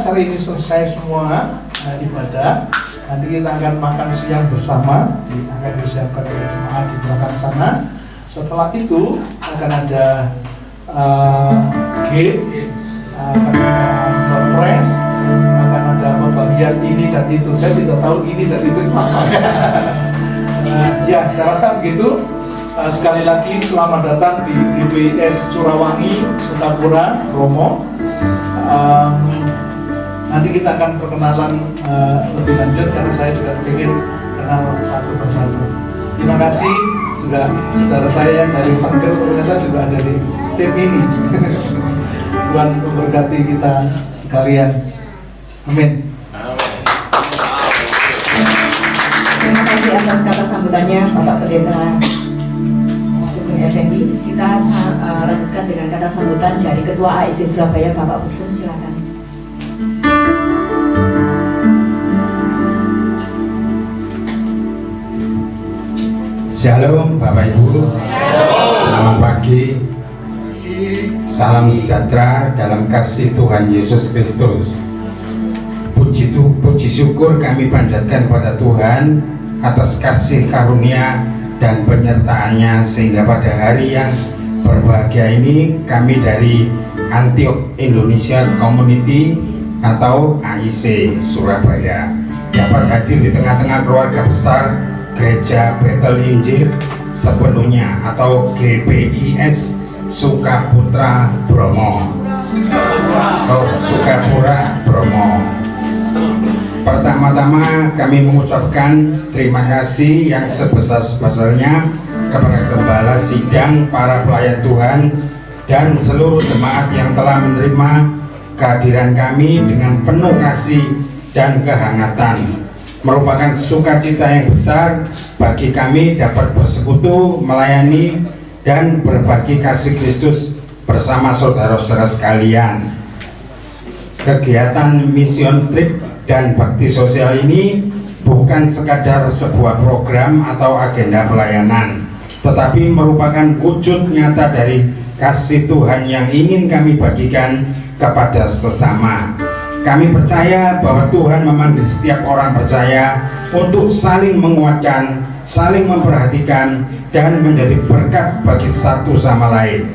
hari ini selesai semua ibadah, nanti kita akan makan siang bersama, akan disiapkan oleh jemaat di belakang sana. Setelah itu akan ada game, akan ada press, akan ada pembagian ini dan itu. Saya tidak tahu ini dan itu apa. Ya, saya rasa begitu. Sekali lagi selamat datang di GBIS Curawangi, Sukapura, Bromo. Nanti kita akan perkenalan lebih lanjut karena saya juga ingin kenal satu persatu. Terima kasih sudah saudara saya yang dari Tengger ternyata juga ada di tim ini. Tuhan memberkati kita sekalian. Amin. Terima kasih atas kata sambutannya Bapak Pendeta Sugeng Effendi. Kita lanjutkan dengan kata sambutan dari Ketua AIC Surabaya, Bapak Buksen, silakan. Shalom Bapak Ibu, selamat pagi, salam sejahtera dalam kasih Tuhan Yesus Kristus. Puji syukur kami panjatkan kepada Tuhan atas kasih karunia dan penyertaannya, sehingga pada hari yang berbahagia ini kami dari Antioch Indonesia Community atau AIC Surabaya dapat hadir di tengah-tengah keluarga besar Gereja Betel Injil sepenuhnya atau GBIS Sukaputra Bromo atau Sukapura Bromo. Pertama-tama kami mengucapkan terima kasih yang sebesar-besarnya kepada Gembala Sidang, para pelayan Tuhan, dan seluruh jemaat yang telah menerima kehadiran kami dengan penuh kasih dan kehangatan. Merupakan sukacita yang besar bagi kami dapat bersekutu, melayani, dan berbagi kasih Kristus bersama saudara-saudara sekalian. Kegiatan mission trip dan bakti sosial ini bukan sekadar sebuah program atau agenda pelayanan, tetapi merupakan wujud nyata dari kasih Tuhan yang ingin kami bagikan kepada sesama. Kami percaya bahwa Tuhan memanggil setiap orang percaya untuk saling menguatkan, saling memperhatikan, dan menjadi berkat bagi satu sama lain.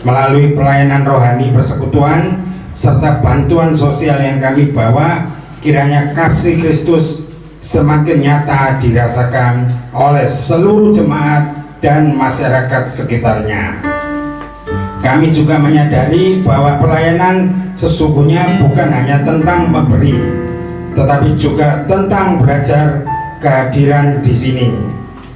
Melalui pelayanan rohani persekutuan serta bantuan sosial yang kami bawa, kiranya kasih Kristus semakin nyata dirasakan oleh seluruh jemaat dan masyarakat sekitarnya. Kami juga menyadari bahwa pelayanan sesungguhnya bukan hanya tentang memberi, tetapi juga tentang belajar kehadiran di sini,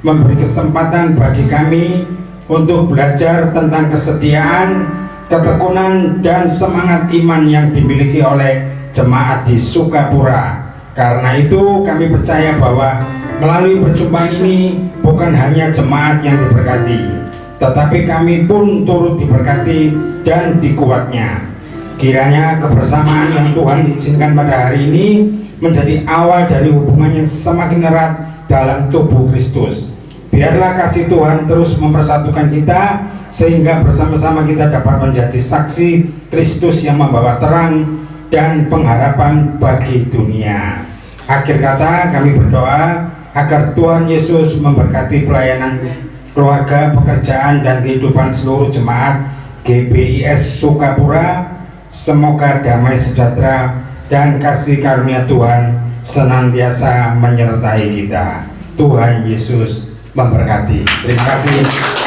memberi kesempatan bagi kami untuk belajar tentang kesetiaan, ketekunan, dan semangat iman yang dimiliki oleh jemaat di Sukapura. Karena itu kami percaya bahwa melalui perjumpaan ini bukan hanya jemaat yang diberkati, tetapi kami pun turut diberkati dan dikuatnya. Kiranya kebersamaan yang Tuhan izinkan pada hari ini menjadi awal dari hubungan yang semakin erat dalam tubuh Kristus. Biarlah kasih Tuhan terus mempersatukan kita, sehingga bersama-sama kita dapat menjadi saksi Kristus yang membawa terang dan pengharapan bagi dunia. Akhir kata, kami berdoa agar Tuhan Yesus memberkati pelayanan keluarga, pekerjaan, dan kehidupan seluruh jemaat GBIS Sukapura. Semoga damai sejahtera dan kasih karunia Tuhan senantiasa menyertai kita. Tuhan Yesus memberkati. Terima kasih. Terima kasih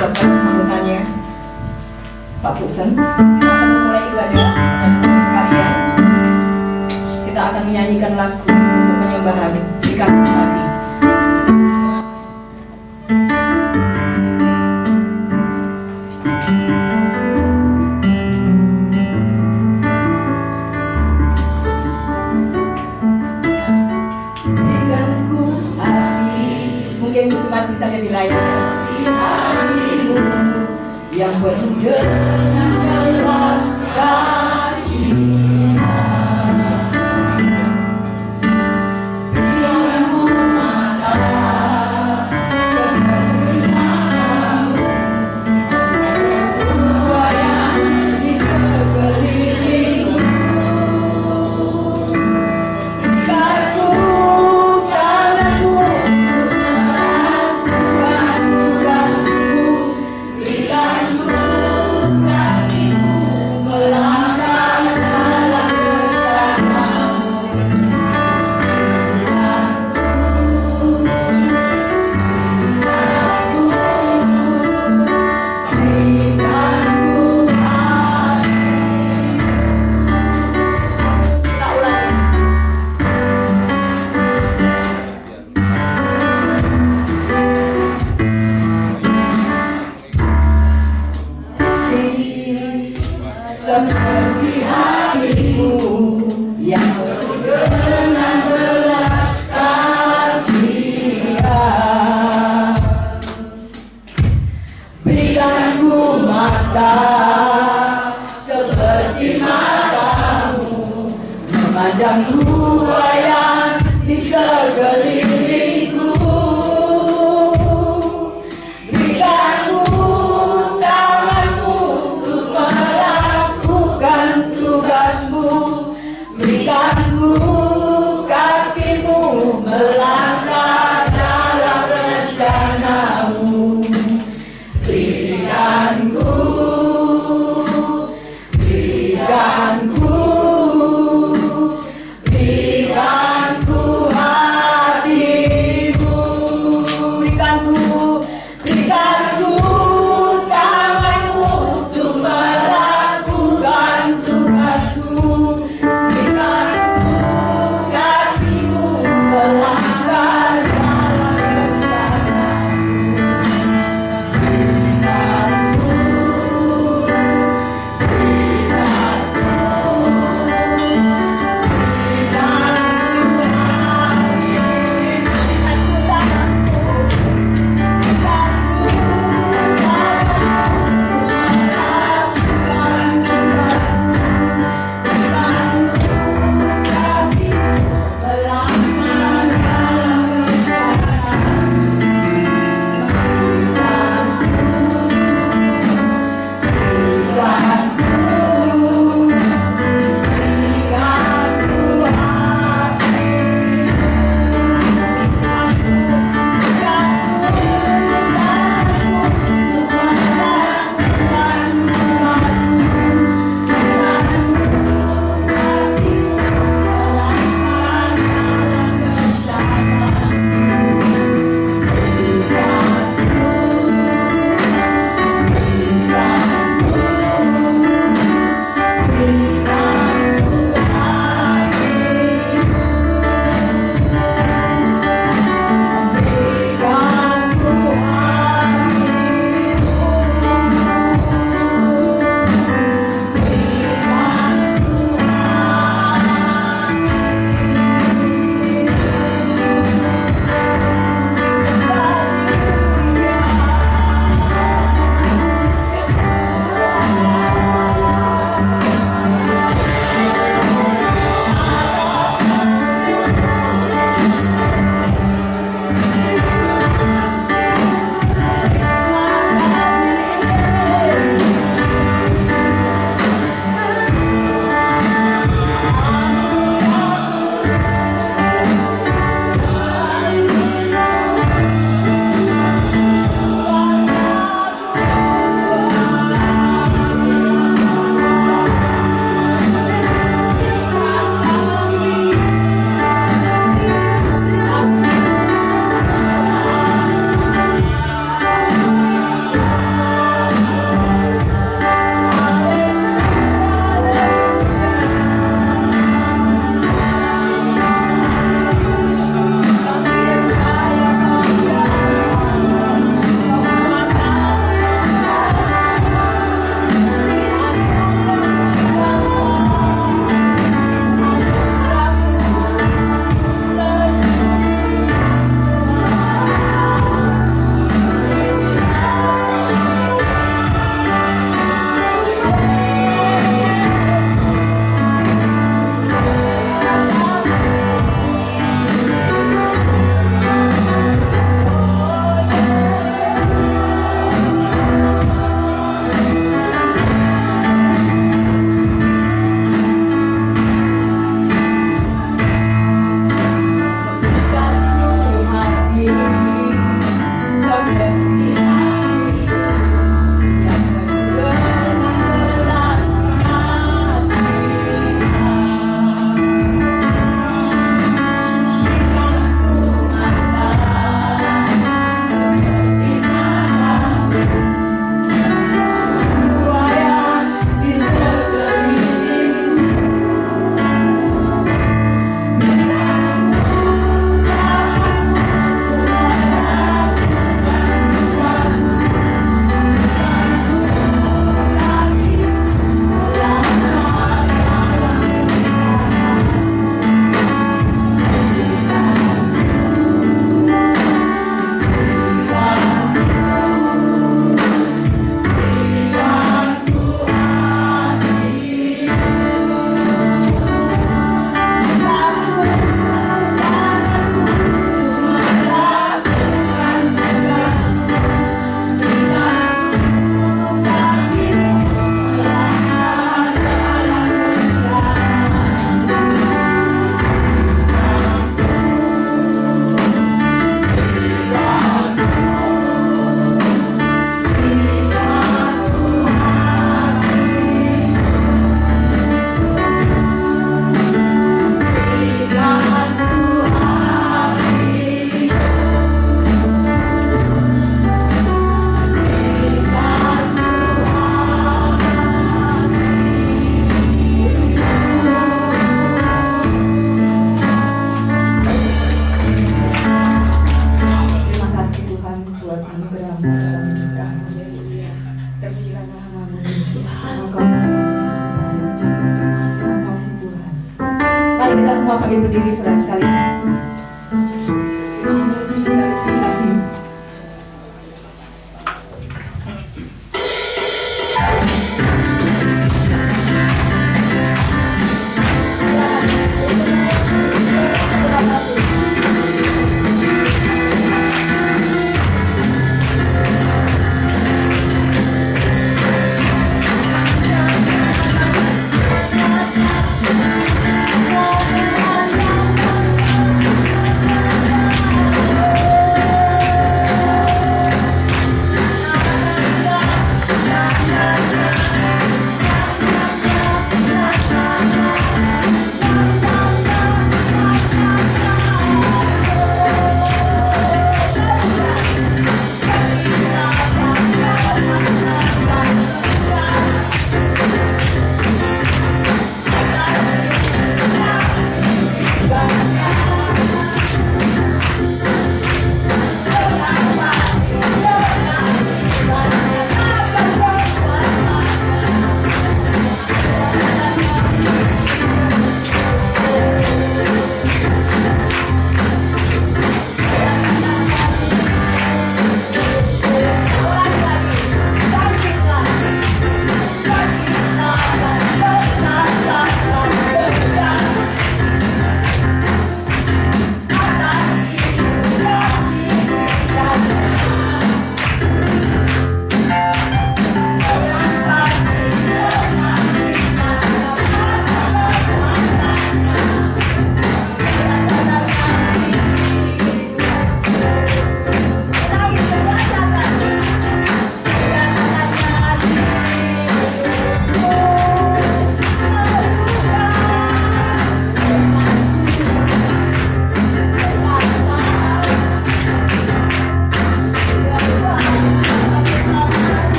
Bapak sambutannya Pak Buksen. Kita akan memulai ibadah saudara sekalian. Kita akan menyanyikan lagu untuk penyembahan ikan saji. Bisa jadi layar yang penuh dengan belas kasihan. Di sekeliling melangkah dalam rencanamu. Berikanku, berikanku, berikanku hatimu. Berikanku, berikanku tanganmu untuk melakukan tugasmu. Berikanku kakimu melangkah sambil berdiri saudara sekalian.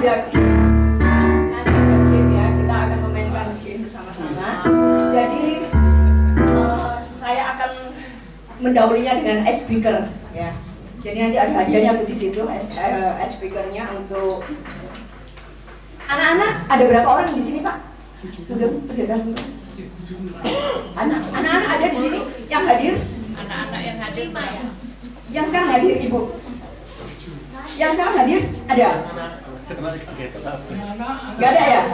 ada nanti ada game ya, kita akan memainkan game bersama-sama. Jadi saya akan mendahulunya dengan ice breaker ya. Jadi nanti ada hadiahnya tuh di situ, ice breakernya untuk anak-anak. Ada berapa orang di sini Pak? Sugeng, pendeta Sugeng. Anak-anak ada di sini yang hadir? Anak-anak yang hadir ya? Yang sekarang hadir Ibu? Yang sekarang hadir? Ada? Gak ada ya?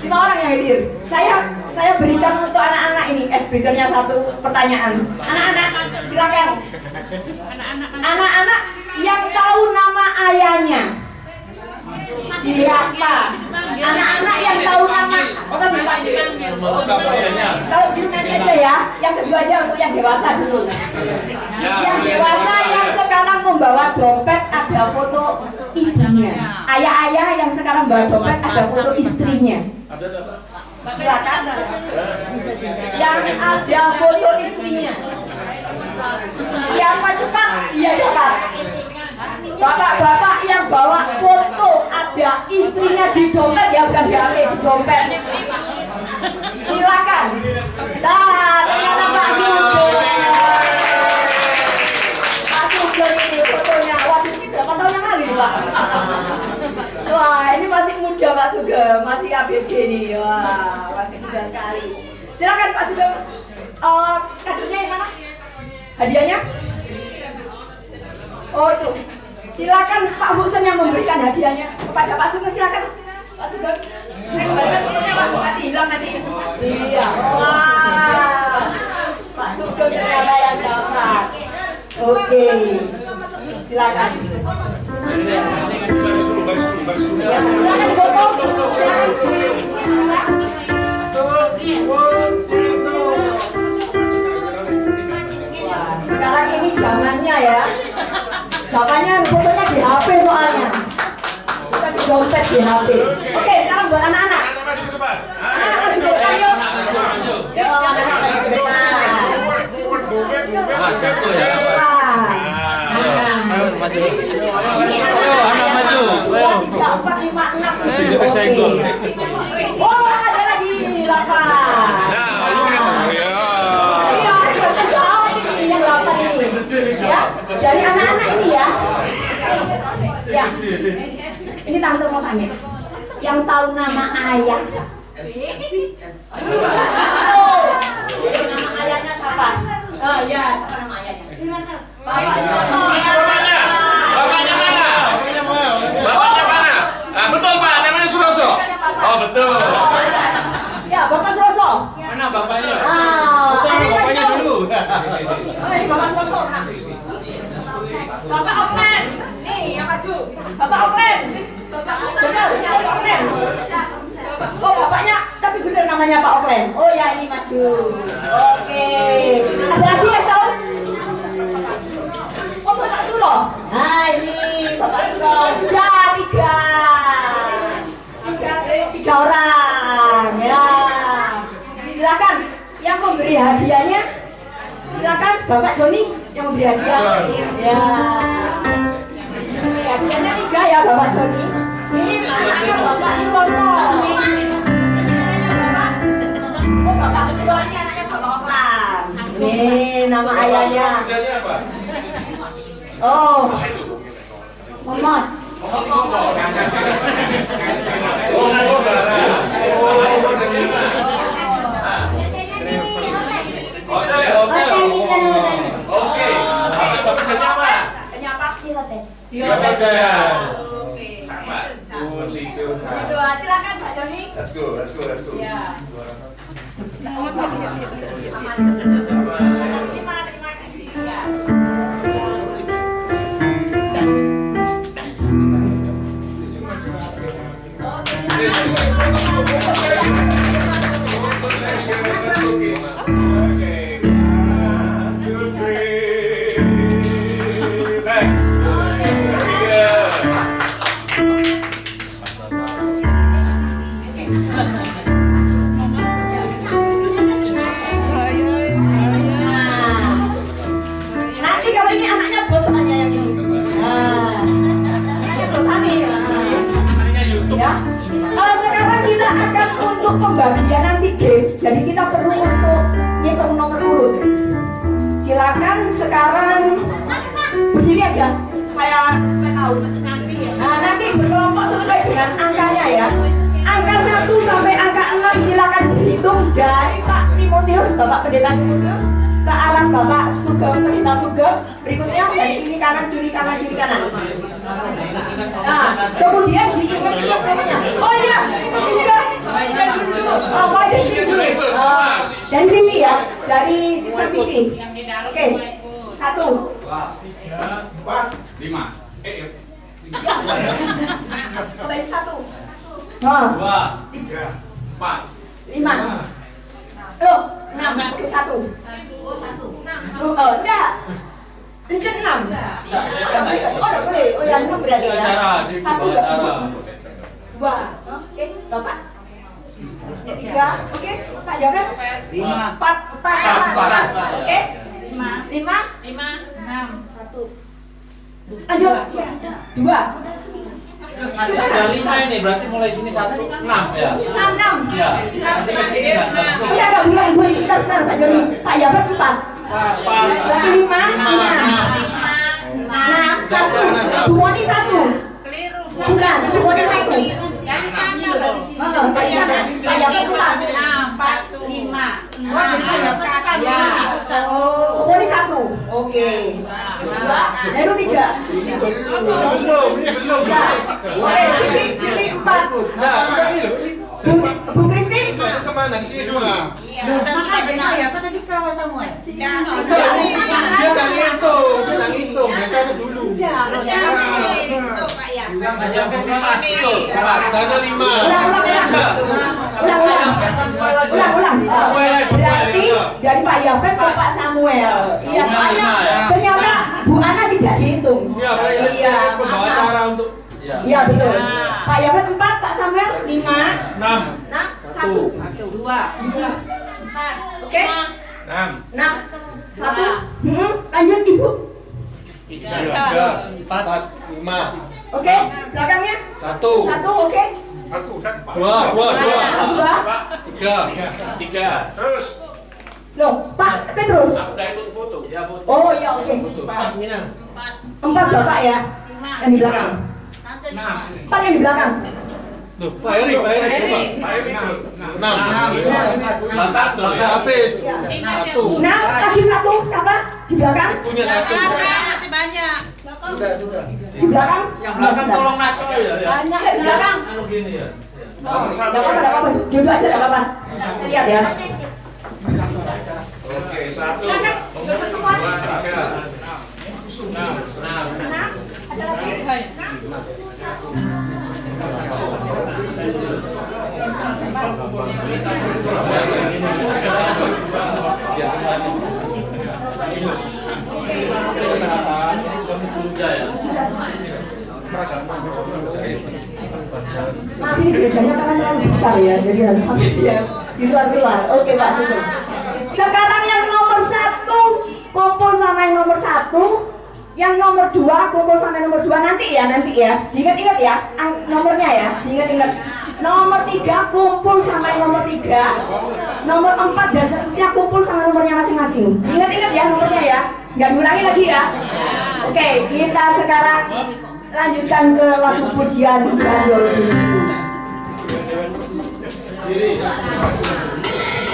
Lima orang yang hadir. Saya berikan untuk anak-anak ini ice breakernya satu pertanyaan. Anak-anak silakan. Anak-anak yang tahu nama ayahnya siapa? Anak-anak yang tahu nama, kalau gitu nanti aja ya. Yang kedua aja untuk yang dewasa dulu. Yang dewasa yang sekarang membawa dompet ada foto ibunya. Ayah-ayah yang sekarang membawa dompet ada foto istrinya. Silakan. Yang ada foto istrinya. Siapa cepat dia dapat. Bapak-bapak yang bawa foto ada istrinya di dompet ya, bukan di HP, di dompet. Silakan. Nah, ternyata Pak Sugeng. Pak Sugeng ini fotonya. Waduh, ini berapa tahun yang lalu Pak? Wah, ini masih muda Pak Sugeng, masih ABG nih. Wah, masih muda sekali. Silakan Pak Sugeng. Kadonya yang mana? Hadiahnya? Oh itu. Silakan Pak Husen yang memberikan hadiahnya kepada Pak Sugeng. Silakan Pak Sugeng. Saya kembalikan fotonya Pak, nanti hilang nanti. Iya. Wah, Pak Sugeng ternyata yang dapat. Oke. Silakan. Ya, silakan foto. Wah, sekarang ini zamannya ya. Zamannya fotonya di HP soalnya, bukan di dompet, di HP. Oke, sekarang buat anak-anak. Anak-anak maju ke depan yuk. Yo, anak-anak maju ke depan. Satu ya. Ayo maju. Anak maju. 2, 3, 4, 5, 6, 7. Oke. Oh, ada lagi 8. Iya, jauh ini yang 8 ini. Ya, dari anak-anak ini ya. Ya. Ini tante mau tanya. Yang tahu nama ayah? Oh, nama ayahnya siapa? Oh iya, siapa nama ayahnya? Bapak Suroso. Bapaknya mana? Bapaknya mana? Betul Pak, namanya Suroso. Oh betul. Ya, Bapak Suroso. Mana bapaknya? Bapaknya dulu. Oh, ini Bapak Suroso. Nah. Bapak Oklen. Nih, yang maju. Bapak Oklen. Bapak Oklen. Oh, bapaknya, tapi bener namanya Pak Oklen. Oh ya, ini maju. Oke. Ada lagi yang tahu? Oh, Bapak Suro. Nah, ini Bapak Suro. Sudah 3 orang. Ya. Silakan yang memberi hadiahnya. Silakan Bapak Joni yang memberi hadiah. Ya. Hadiahnya 3 ya Bapak Joni. Ini anaknya Bapak Suroso. Oh, Bapak Suro ini anaknya Bapak Oklan. Ini nama ayahnya. Oh, Momot. Oke. Di hotel Jaya. Sama. Situ. Silakan Pak Joni. Let's go. Ya. Aman. Terima kasih. Ya. Okay. 1, 2, 3. Next. Very good. supaya tahu. Nah, nanti berkelompok sesuai dengan angkanya ya. Angka 1 sampai angka 6 silakan dihitung dari Pak Timotius, Bapak Pendeta Timotius, ke arah Bapak Sugeng, Pendeta Sugeng. Berikutnya dari kiri kanan, kiri kanan, kiri kanan. Nah, kemudian diingat-ingat nomornya. Oh iya, itu sini kan? Apa di sini dulu? Dari Vivi ya, dari sistem Vivi. Oke, 1, 5. baik 1. 2, 4. 5. Loh, 6 ke 1. Enggak. Itu 6. Oh, enggak boleh. Oh, yang 6 berarti ya. 1 enggak. 2. Oke, Bapak. 3. Oke, Pak Jaka. 4. Oke. 5. 1. Lanjut. 2. Nanti sudah 5 ini, berarti mulai sini 1, 6 ya? 6. Iya, nanti ke sini kan? Iya, enggak bulan bulan sebentar Pak Joni. Pak Jafar 4. Berarti 5. 6. 1. Bumoni 1. Keliru. Bukan, Bumoni 1. Jadi sama dong. Pak Jafar 4. 4, 5. Oh, jadi Pak Jafar 1. Ya. Bumoni 1. Oke. 2. Heru 3. Ya. Oke, Vivi 4. Bu Kristi? Kemana? Ke sini dulu. Maka jadi apa tadi kau Samuel? Dia nggak ngitung, biasanya dulu. Sana 5. Ulang. Berarti dari Pak Yafet ke Pak Samuel. Iya, soalnya ternyata Bu Ana tidak dihitung. Iya, Pembawa maaf. cara untuk Iya, betul. Pak Yafet 4, Pak Samuel 5. 6. 1. 2. Oke? 6. 6. 1. Lanjut Ibu. 3, 4, 5. Oke, belakangnya 1. 1, oke? 2. 2. 3. Terus. Loh, Pak Petrus. Udah ikut foto. Ya foto. Oh iya, oke. 4 Bapak ya. Yang di belakang. 4 yang di belakang. Loh, Pak Heri coba. 6. Habis. 1. 6, kasih 1, siapa? Di belakang? Punya 1. Masih banyak. Di belakang? Yang belakang tolong nasib ya. Banyak ya di belakang. Kalau gini ya. Enggak apa-apa. Duduk aja enggak apa-apa. Lihat ya. Oke, 1. Silakan, duduk semua. 2, 3. 6. 6, ada lagi? Maaf, ini gerejanya kan terlalu besar ya, jadi harus sampai di luar. Oke Pak Sugeng. Sekarang yang nomor 1 kumpul sama yang nomor 1, yang nomor 2 kumpul sama nomor 2 nanti ya. Diingat-ingat ya, nomornya ya, diingat-ingat. Nomor 3 kumpul sama yang nomor 3, nomor 4 dan seterusnya kumpul sama nomornya masing-masing. Ingat-ingat ya nomornya ya, nggak diulangi lagi ya. Oke, kita sekarang lanjutkan ke lagu pujian Gandol Gusti.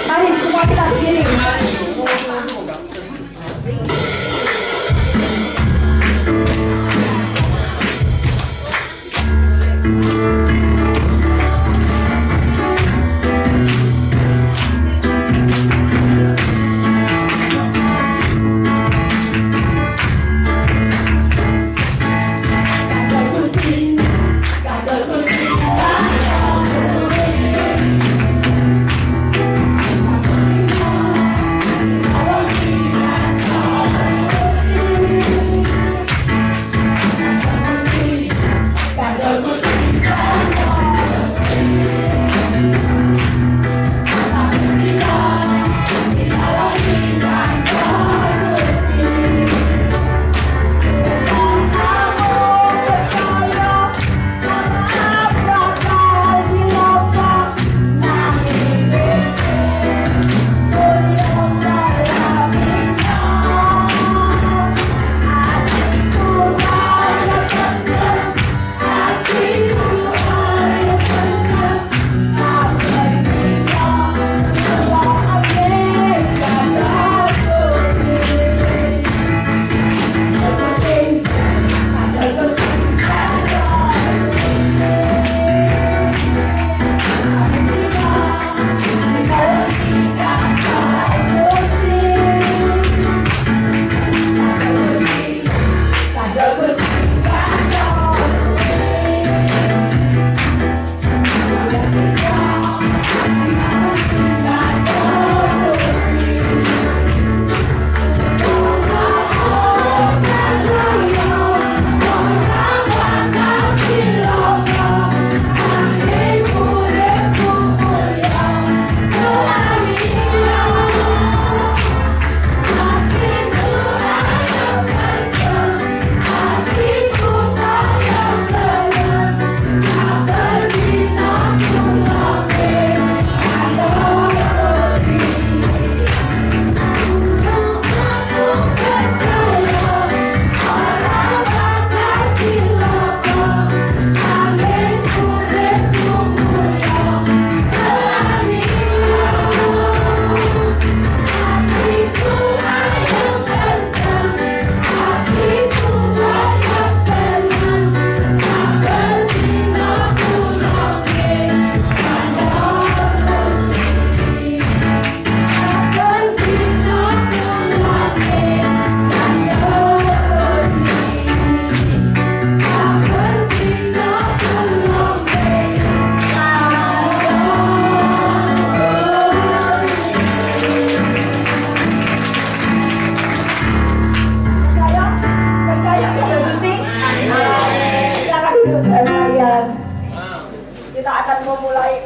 Mari semua kita berdiri.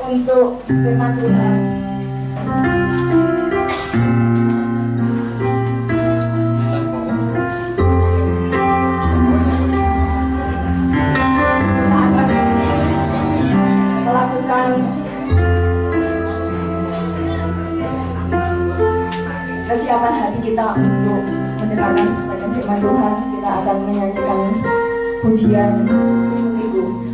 untuk firman Tuhan. Melakukan kesiapan hati kita untuk mendengarkan sebagian firman Tuhan. Kita akan menyanyikan pujian minggu.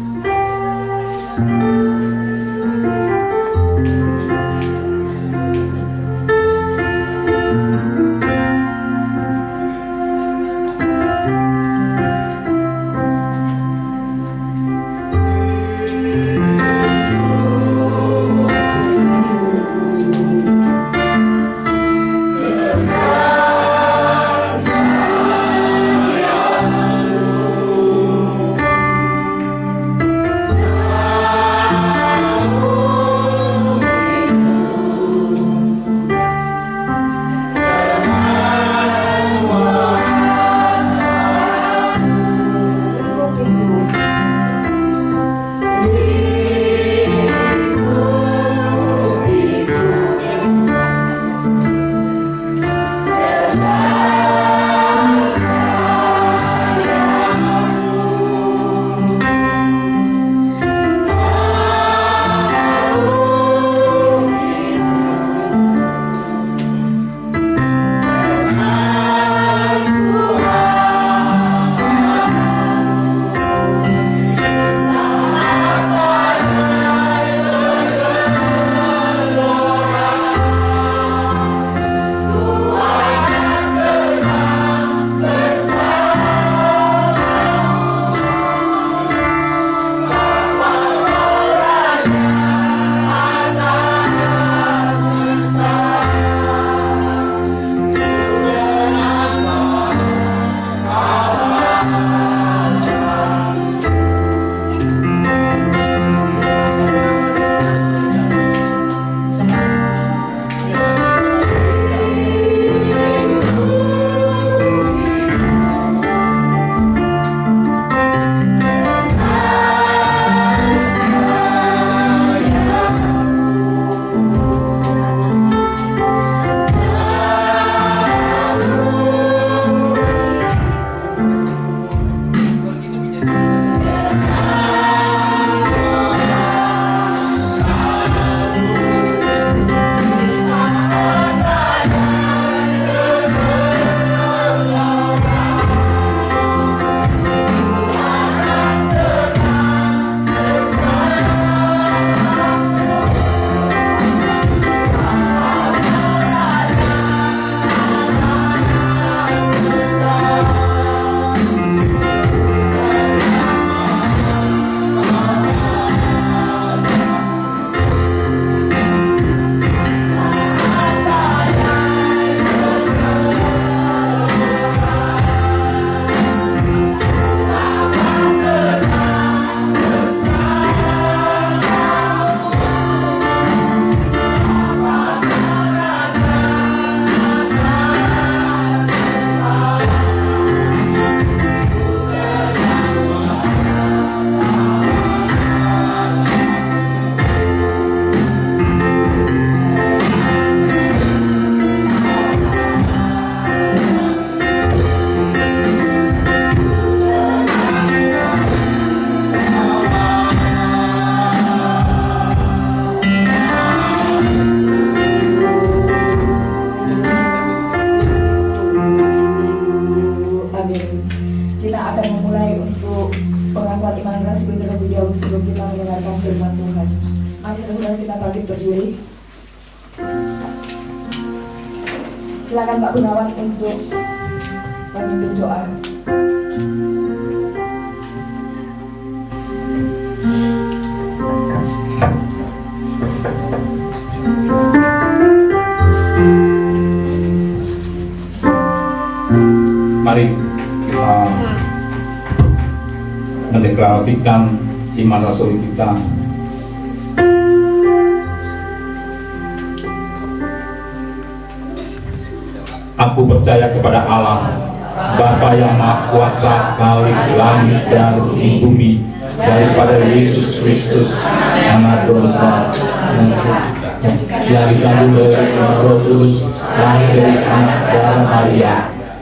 Berdiri. Silakan Pak Gunawan untuk memimpin doa. Mari kita mendeklarasikan iman rasul kita. Aku percaya kepada Allah, Bapa yang Maha Kuasa, Khalik langit dan bumi, daripada Yesus Kristus, Anak Domba, yang dikandung dari Roh Kudus, lahir dari anak darah Maria,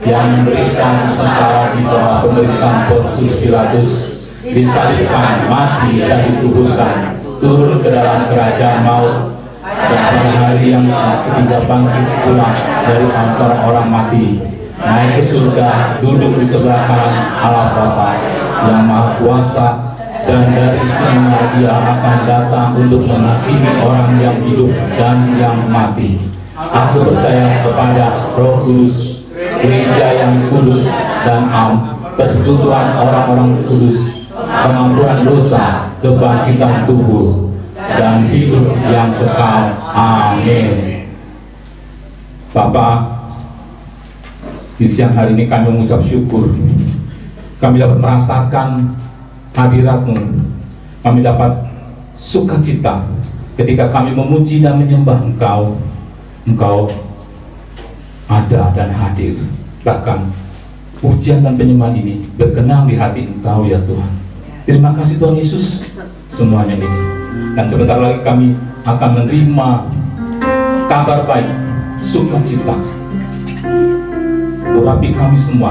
yang menderita sengsara di bawah pemerintahan Pontius Pilatus, disalibkan, mati dan dikuburkan, turun ke dalam kerajaan maut, dan pada hari yang ketiga bangkit pulang dari antara orang mati, naik ke surga, duduk di sebelah kanan Allah Bapa yang Maha Kuasa, dan dari sana Dia akan datang untuk menghakimi orang yang hidup dan yang mati. Aku percaya kepada Roh Kudus, gereja yang kudus dan am, persekutuan orang-orang kudus, pengampunan dosa, kebangkitan tubuh, dan hidup yang kekal. Amin. Bapa, di siang hari ini kami mengucap syukur. Kami dapat merasakan hadirat-Mu. Kami dapat sukacita ketika kami memuji dan menyembah Engkau. Engkau ada dan hadir. Bahkan pujian dan penyembahan ini berkenan di hati Engkau ya Tuhan. Terima kasih Tuhan Yesus semuanya ini. Dan sebentar lagi kami akan menerima kabar baik, sukacita. Urapi kami semua.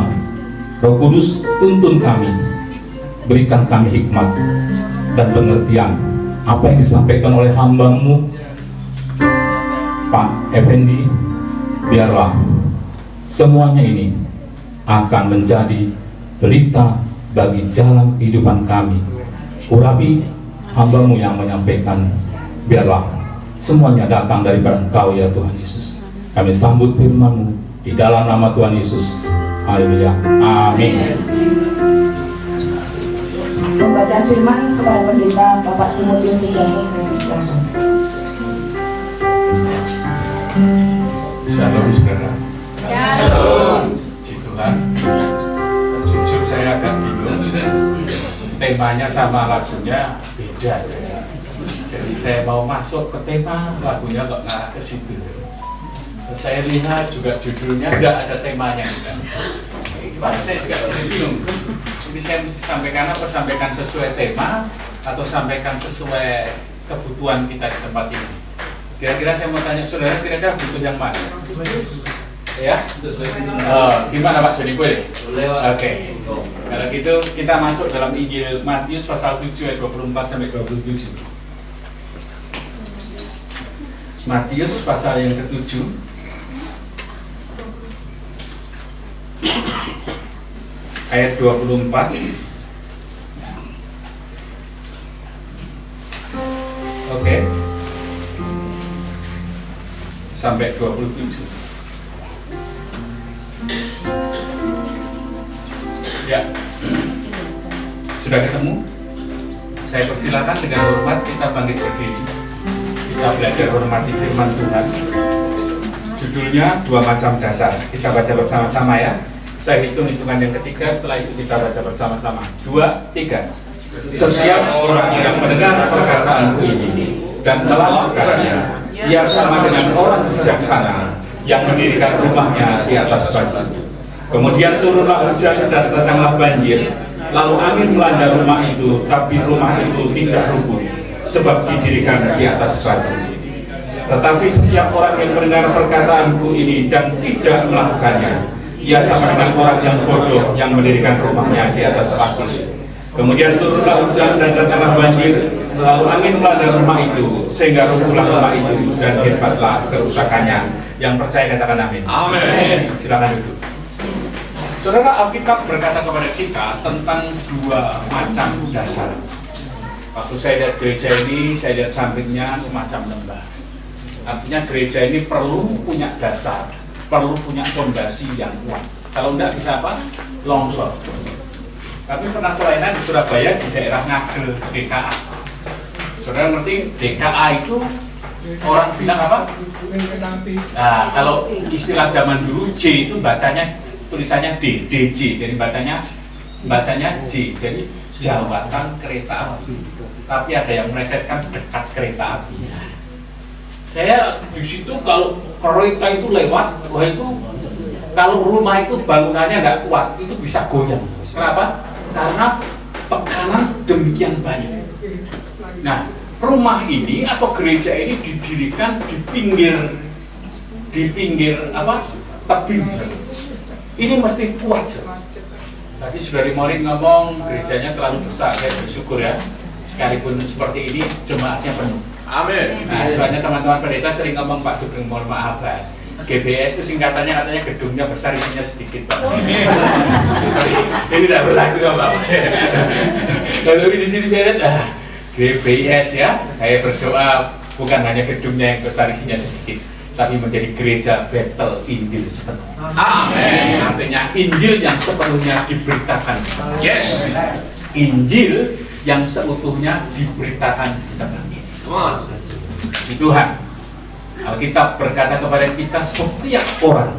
Roh Kudus tuntun kami, berikan kami hikmat dan pengertian apa yang disampaikan oleh hamba-Mu Pak Effendi. Biarlah semuanya ini akan menjadi pelita bagi jalan kehidupan kami. Urapi hamba-Mu yang menyampaikan, biarlah semuanya datang daripada Engkau ya Tuhan Yesus. Kami sambut firman-Mu di dalam nama Tuhan Yesus. Haleluya. Amin. Pembacaan firman kepada pendeta Bapak Timotius Sugianto, saya persilakan. Shalom saudara. Shalom. Puji Tuhan. Jujur saya agak bingung. Temanya sama lagunya beda. Jadi saya mau masuk ke tema, lagunya kok nggak ke situ. Saya lihat juga judulnya nggak ada temanya. Pak, saya juga jadi bingung. Ini saya mesti sampaikan apa? Sampaikan sesuai tema atau sampaikan sesuai kebutuhan kita di tempat ini? Kira-kira saya mau tanya saudara, kira-kira butuh yang mana? Ya? Gimana Pak Joni, boleh? Oke. Kalau gitu kita masuk dalam Injil Matius pasal 7 ayat 24 sampai 27. Matius pasal yang ke-7 ayat 24. Oke. Sampai 27. Ya. Sudah ketemu? Saya persilakan dengan hormat kita bangkit berdiri. Kita belajar hormati firman Tuhan. Judulnya dua macam dasar. Kita baca bersama-sama ya. Saya hitungan yang ketiga, setelah itu kita baca bersama-sama. 2, 3. Setiap orang yang mendengar perkataanku ini dan melakukannya, ia sama dengan orang bijaksana yang mendirikan rumahnya di atas batu. Kemudian turunlah hujan dan datanglah banjir, lalu angin melanda rumah itu, tapi rumah itu tidak rubuh, sebab didirikan di atas batu. Tetapi setiap orang yang mendengar perkataanku ini dan tidak melakukannya, ia sama dengan orang yang bodoh yang mendirikan rumahnya di atas pasir. Kemudian turunlah hujan dan datanglah banjir, lalu angin melanda rumah itu, sehingga rubuhlah rumah itu dan hebatlah kerusakannya. Yang percaya katakan amin. Amin. Silakan duduk. Saudara, Alkitab berkata kepada kita tentang dua macam dasar. Waktu saya lihat gereja ini, saya lihat sampingnya semacam lembah. Artinya gereja ini perlu punya dasar, perlu punya fondasi yang kuat. Kalau enggak bisa apa? Longsor. Tapi pernah pelayanan di Surabaya di daerah Ngagel, DKA. Saudara ngerti DKA itu orang bilang apa? Nah, kalau istilah zaman dulu J itu bacanya tulisannya D, DJ. Jadi bacanya J. Jadi jawatan kereta api. Tapi ada yang melesetkan dekat kereta api. Saya di situ kalau kereta itu lewat, wah itu Kalau rumah itu bangunannya nggak kuat, itu bisa goyang. Kenapa? Karena tekanan demikian banyak. Nah, rumah ini atau gereja ini didirikan di pinggir apa? Tebing. Ini mesti kuat. Tadi Saudari Morin ngomong gerejanya terlalu besar. Saya bersyukur ya. Sekalipun seperti ini jemaatnya penuh. Amin. Nah, soalnya teman-teman pendeta sering ngomong, Pak Sugeng, mohon maaf Pak, GBS itu singkatannya katanya gedungnya besar, isinya sedikit Pak. Ini tidak berlaku ya Pak. Lalu di sini saya lihat GBS ya, saya berdoa bukan hanya gedungnya yang besar, isinya sedikit, tapi menjadi gereja Betel Injil sepenuhnya. Amin. Artinya Injil yang sepenuhnya diberitakan. Yes. Injil yang seutuhnya diberitakan di tempat ini. Di Tuhan. Alkitab berkata kepada kita, setiap orang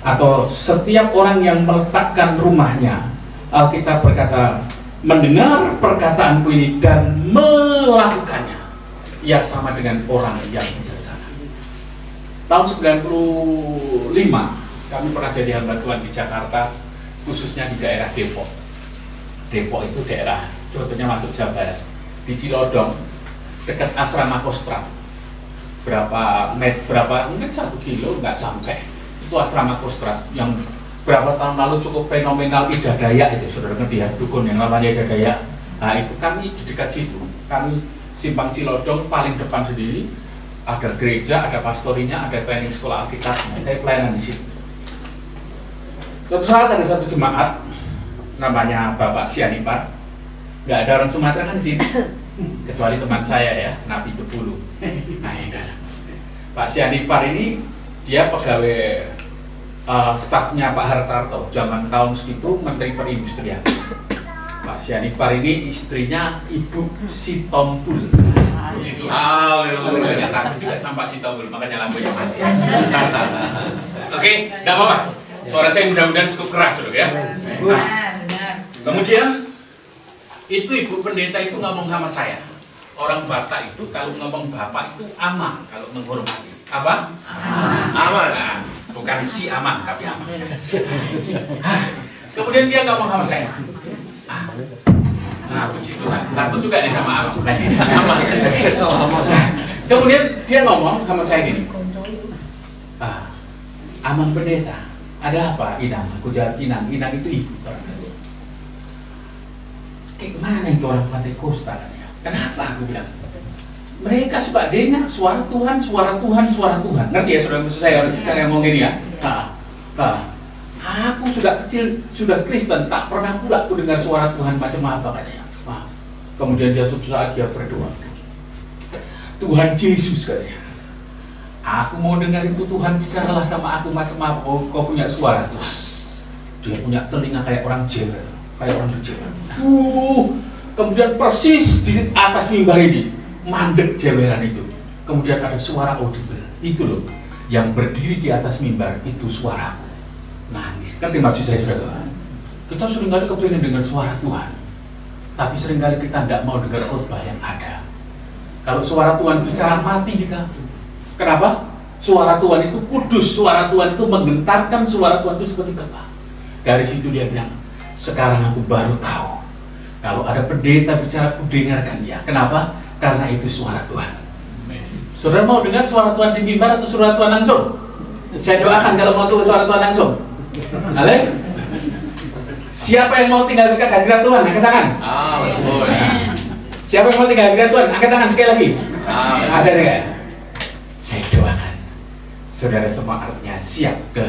atau setiap orang yang meletakkan rumahnya, Alkitab berkata, mendengar perkataanku ini dan melakukannya, ia sama dengan orang yang bijaksana. Tahun 95 kami pernah jadi hamba Tuhan di Jakarta, khususnya di daerah Depok. Depok itu daerah sebetulnya masuk Jawa Barat, di Cilodong, dekat asrama Kostrat. Berapa mungkin 1 kilo nggak sampai, itu asrama Kostrat yang berapa tahun lalu cukup fenomenal. Ida Dayak itu, saudara ngerti ya, dukun yang namanya Ida Dayak. Nah itu kami di dekat situ, kami simpang Cilodong paling depan sendiri, ada gereja, ada pastorinya, ada training sekolah Alkitab. Saya pelayanan di situ. Suatu saat ada satu jemaat namanya Bapak Sianipar, nggak ada orang Sumatera kan di sini, kecuali teman saya ya, Nabi Tepulu. Nah ya, Pak Sianipar ini dia pegawai stafnya Pak Hartarto, zaman tahun segitu Menteri Perindustrian. Pak Sianipar ini istrinya Ibu Sitompul. Puji Tuhan. Haleluya. Takut juga sama Sitompul, makanya lampunya mati. Oke, tidak apa-apa. Suara saya mudah-mudahan cukup keras, Saudara ya. Kemudian itu Ibu Pendeta itu ngomong sama saya. Orang Batak itu kalau ngomong bapak itu aman kalau menghormati. Apa? Aman. Nah, bukan si aman tapi aman. Kemudian dia ngomong sama saya. Nah, puji Tuhan. Takut juga nih sama aman, bukannya aman. Kemudian dia ngomong sama saya gini. Aman Pendeta, ada apa? Inang. Aku jawab Inang. Inang itu ibu. Kayak mana itu orang Pentakosta katanya? Kenapa aku bilang? Mereka suka dengar suara Tuhan, suara Tuhan, suara Tuhan. Ngerti ya saudara, maksud saya ngomong gini ya. Aku sudah kecil, sudah Kristen, tak pernah pula aku dengar suara Tuhan macam apa katanya. Kemudian dia suatu saat dia berdoa. Tuhan Yesus katanya, aku mau dengar itu Tuhan bicaralah sama aku macam apa. Oh, kau punya suara Tuhan. Dia punya telinga kayak orang jewer, kayak orang berjewer. Kemudian persis di atas mimbar ini mandek jeweran itu. Kemudian ada suara audible. Itu loh, yang berdiri di atas mimbar itu suaraku. Nangis. Ngerti maksud saya saudara? Kita seringkali kepingin dengar suara Tuhan, tapi seringkali kita tidak mau dengar khotbah yang ada. Kalau suara Tuhan bicara mati kita. Kenapa? Suara Tuhan itu kudus, suara Tuhan itu menggentarkan, suara Tuhan itu seperti gempa. Dari situ dia bilang, sekarang aku baru tahu kalau ada pendeta bicara, aku dengarkan dia. Kenapa? Karena itu suara Tuhan. Saudara mau dengar suara Tuhan di mimbar atau suara Tuhan langsung? Saya doakan kalau mau dengar suara Tuhan langsung. Haleluya. Siapa yang mau tinggal dekat hadirat Tuhan? Angkat tangan. Siapa yang mau tinggal hadirat Tuhan? Angkat tangan sekali lagi. Ada tidak? Saya doakan saudara semua artinya siap ke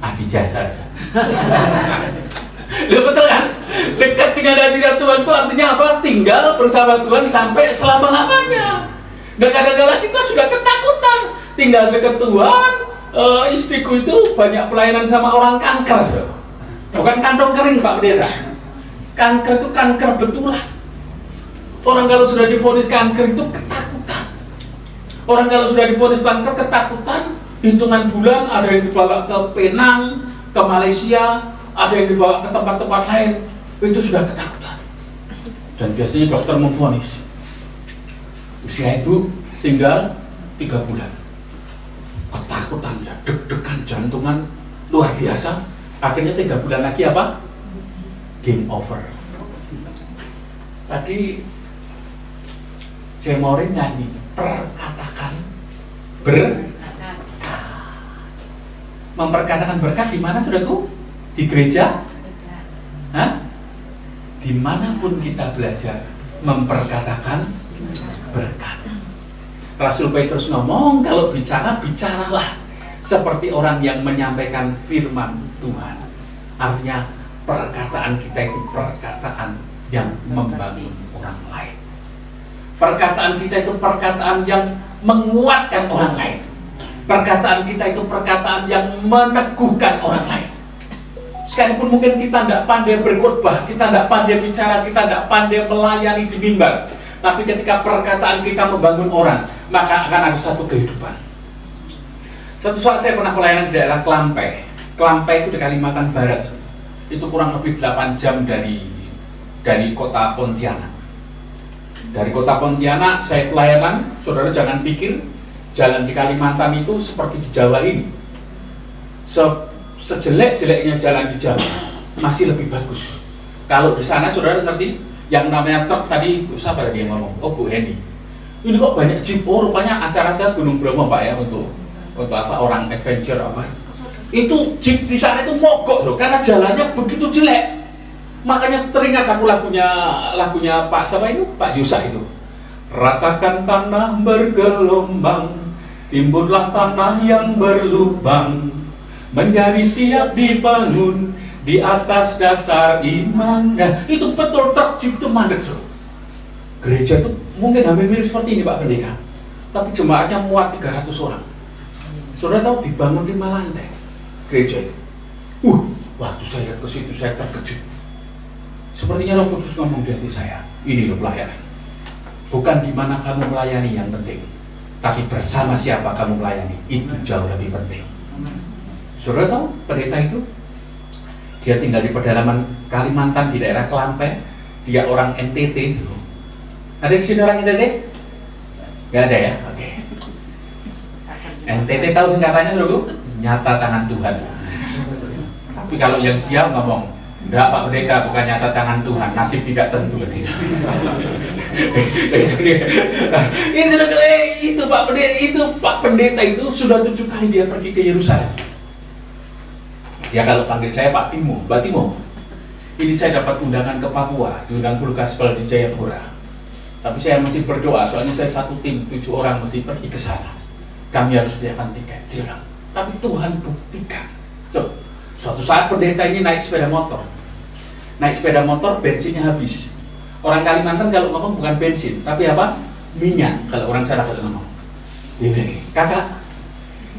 Adi Jasa. Loh, betul kan? Dekat dengan hadirat Tuhan itu artinya apa? Tinggal bersama Tuhan sampai selama-lamanya. Dan kadang-kadang kita sudah ketakutan tinggal dekat Tuhan. Istriku itu banyak pelayanan sama orang kanker, saudara. Bukan kantong kering Pak Pendeta. Kanker itu kanker betulan. Orang kalau sudah divonis kanker itu ketakutan. Orang kalau sudah divonis kanker ketakutan. Hitungan bulan ada yang dibawa ke Penang, ke Malaysia, ada yang dibawa ke tempat-tempat lain. Itu sudah ketakutan. Dan biasanya dokter memvonis usia ibu tinggal 3 bulan. Ketakutan ya, deg-degan, jantungan luar biasa. Akhirnya 3 bulan lagi apa? Game over. Tadi Cemorin nyanyi, perkatakan berkat. Memperkatakan berkat di mana, saudaraku? Di gereja? Hah? Dimanapun kita belajar memperkatakan berkat. Rasul Petrus ngomong, kalau bicara, bicaralah seperti orang yang menyampaikan firman Tuhan. Artinya perkataan kita itu perkataan yang membangun orang lain. Perkataan kita itu perkataan yang menguatkan orang lain. Perkataan kita itu perkataan yang meneguhkan orang lain. Sekalipun mungkin kita tidak pandai berkhotbah, kita tidak pandai bicara, kita tidak pandai melayani di mimbar, tapi ketika perkataan kita membangun orang, maka akan ada satu kehidupan. Satu saat saya pernah pelayanan di daerah Klampai. Klampai itu di Kalimantan Barat. Itu kurang lebih 8 jam dari kota Pontianak. Dari kota Pontianak saya pelayanan, saudara jangan pikir jalan di Kalimantan itu seperti di Jawa ini. Sejelek-jeleknya jalan di Jawa masih lebih bagus. Kalau di sana saudara ngerti yang namanya truk tadi, siapa tadi yang ngomong? Oh, Bu Heni. Ini kok banyak jeep, oh rupanya acara ke Gunung Bromo Pak ya, untuk apa, orang adventure apa. Itu jeep di sana itu mogok loh, karena jalannya begitu jelek. Makanya teringat aku lagunya Pak siapa itu? Pak Yusa itu. Ratakan tanah bergelombang, timbunlah tanah yang berlubang, menjadi siap dibangun di atas dasar iman. Nah, itu betul tercipta mandek, so. Gereja itu mungkin hampir mirip seperti ini Pak Pendeta, tapi jemaatnya muat 300 orang. Saudara tahu dibangun 5 lantai gereja itu. Waktu saya ke situ saya terkejut. Sepertinya Roh Kudus ngomong di hati saya, ini loh pelayanan. Bukan di mana kamu melayani yang penting, tapi bersama siapa kamu melayani, itu jauh lebih penting. Saudara tahu pendeta itu, dia tinggal di pedalaman Kalimantan di daerah Klampai. Dia orang NTT. Ada di sini orang NTT? Gak ada ya? Oke. NTT tahu singkatannya dulu? Nyata tangan Tuhan. Tapi kalau yang siap ngomong, enggak Pak Pendeta, bukan nyata tangan Tuhan, nasib tidak tentu. Itu Pak Pendeta itu sudah 7 kali dia pergi ke Yerusalem. Dia kalau panggil saya Pak Timo, Mbak Timo. Ini saya dapat undangan ke Papua, diundang Guru Gospel di Jayapura. Tapi saya masih berdoa, soalnya saya satu tim 7 orang mesti pergi ke sana. Kami harus sediakan tiket. Dia bilang, tapi Tuhan buktikan. Suatu saat pendeta ini naik sepeda motor. Naik sepeda motor, bensinnya habis. Orang Kalimantan kalau ngomong bukan bensin, tapi apa? Minyak. Kalau orang sana kalau ngomong, dia bilang, kakak,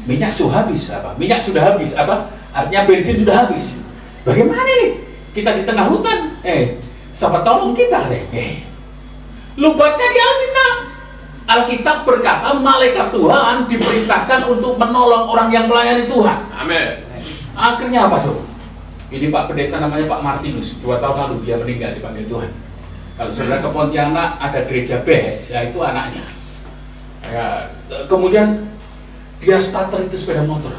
minyak sudah habis apa? Minyak sudah habis apa? Artinya bensin sudah habis. Bagaimana nih? Kita di tengah hutan. Siapa tolong kita? Lu baca di Alkitab. Alkitab berkata malaikat Tuhan diperintahkan untuk menolong orang yang melayani Tuhan. Amin. Akhirnya apa sob? Ini Pak Pendeta namanya Pak Martinus, 2 tahun lalu dia meninggal dipanggil Tuhan. Kalau saudara ke Pontianak ada gereja BES, ya itu anaknya. Ya, kemudian dia starter itu sepeda motor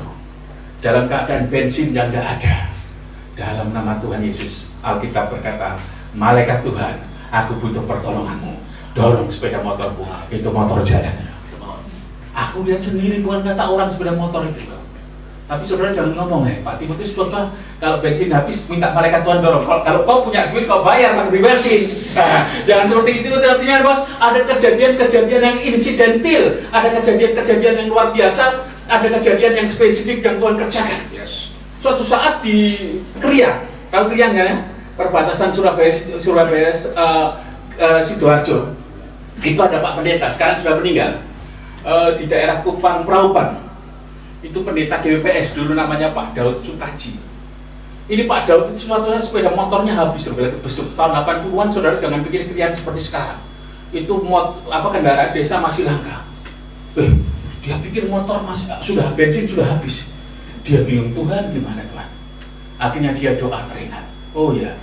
dalam keadaan bensin yang tidak ada. Dalam nama Tuhan Yesus, Alkitab berkata, malaikat Tuhan, aku butuh pertolonganmu. Dorong sepeda motorku, itu motor jalan. Aku lihat sendiri, bukan kata orang sepeda motor itu. Tapi saudara jangan ngomong Pak Timotius, kalau bensin habis minta malaikat Tuhan dorong. Kalau kau punya duit kau bayar pakai bensin. Jangan seperti itu. Artinya apa? Ada kejadian-kejadian yang insidentil, ada kejadian-kejadian yang luar biasa, ada kejadian yang spesifik yang Tuhan kerjakan. Suatu saat di Kriang, tahu Kriang kan ya? Perbatasan Surabaya Sidoarjo. Itu ada Pak Pendeta, sekarang sudah meninggal. Di daerah Kupang Praupan. Itu pendeta GWPS dulu namanya Pak Daud Sutaji. Ini Pak Daud itu suatu saat sepeda motornya habis besuk. Tahun 80-an saudara jangan pikir Krian seperti sekarang. Itu kendaraan desa masih langka. Dia pikir motor sudah bensin sudah habis. Dia bingung, Tuhan gimana Tuhan? Akhirnya dia doa teringat. Oh ya,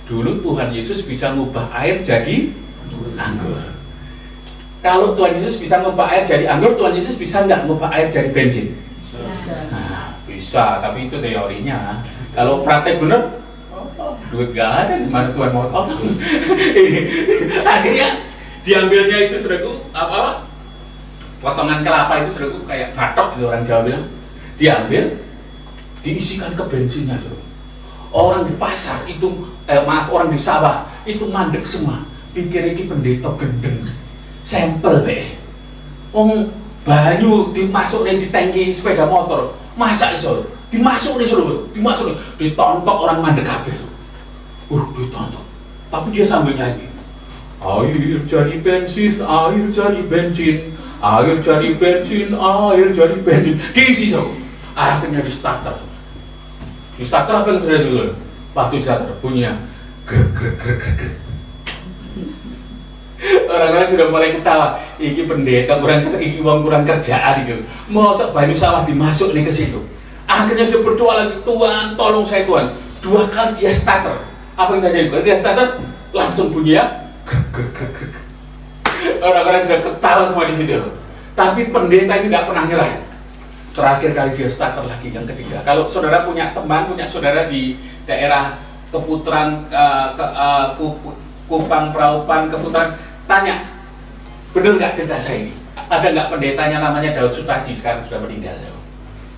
dulu Tuhan Yesus bisa ngubah air jadi anggur. Kalau Tuhan Yesus bisa ngubah air jadi anggur, Tuhan Yesus bisa nggak ngubah air jadi bensin? Nah, bisa. bisa, tapi itu teorinya. Kalau praktek bener, duit gak ada, gimana Tuhan mau tahu? Akhirnya diambilnya itu saudaraku, potongan kelapa itu saudaraku kayak batok itu orang Jawa bilang. Diambil, diisikan ke bensinnya saudara. Orang di pasar itu, orang di sawah itu mandek semua. Pikir ini pendeta gendeng, sampel be. Banyu dimasukin di tangki sepeda motor, masa iso dimasukin suruh, dimasukin, ditontok orang mandek kabeh. Ditontok. Tapi dia sambil nyanyi. Air jadi bensin, air jadi bensin, air jadi bensin, air jadi bensin. Diisi so. Akhirnya di starter. Di starter apa yang sudah dulu? Waktu di starter bunyinya grek grek grek grek. Orang-orang sudah mulai ketawa. Iki pendeta kurang, iki uang kurang kerjaan gitu. Masa banyu sawah dimasuk nih ke situ. Akhirnya dia berdoa lagi, Tuhan tolong saya Tuhan. 2 kali dia starter. Apa yang terjadi? Dia starter langsung bunyi ya. Orang-orang sudah ketawa semua di situ. Tapi pendeta ini nggak pernah nyerah. Terakhir kali dia starter lagi yang ketiga. Kalau saudara punya teman, punya saudara di daerah Keputaran, Kupang, Praupan, Keputaran, tanya, bener nggak cerita saya ini? Ada nggak pendetanya namanya Daud Sutaji, sekarang sudah meninggal?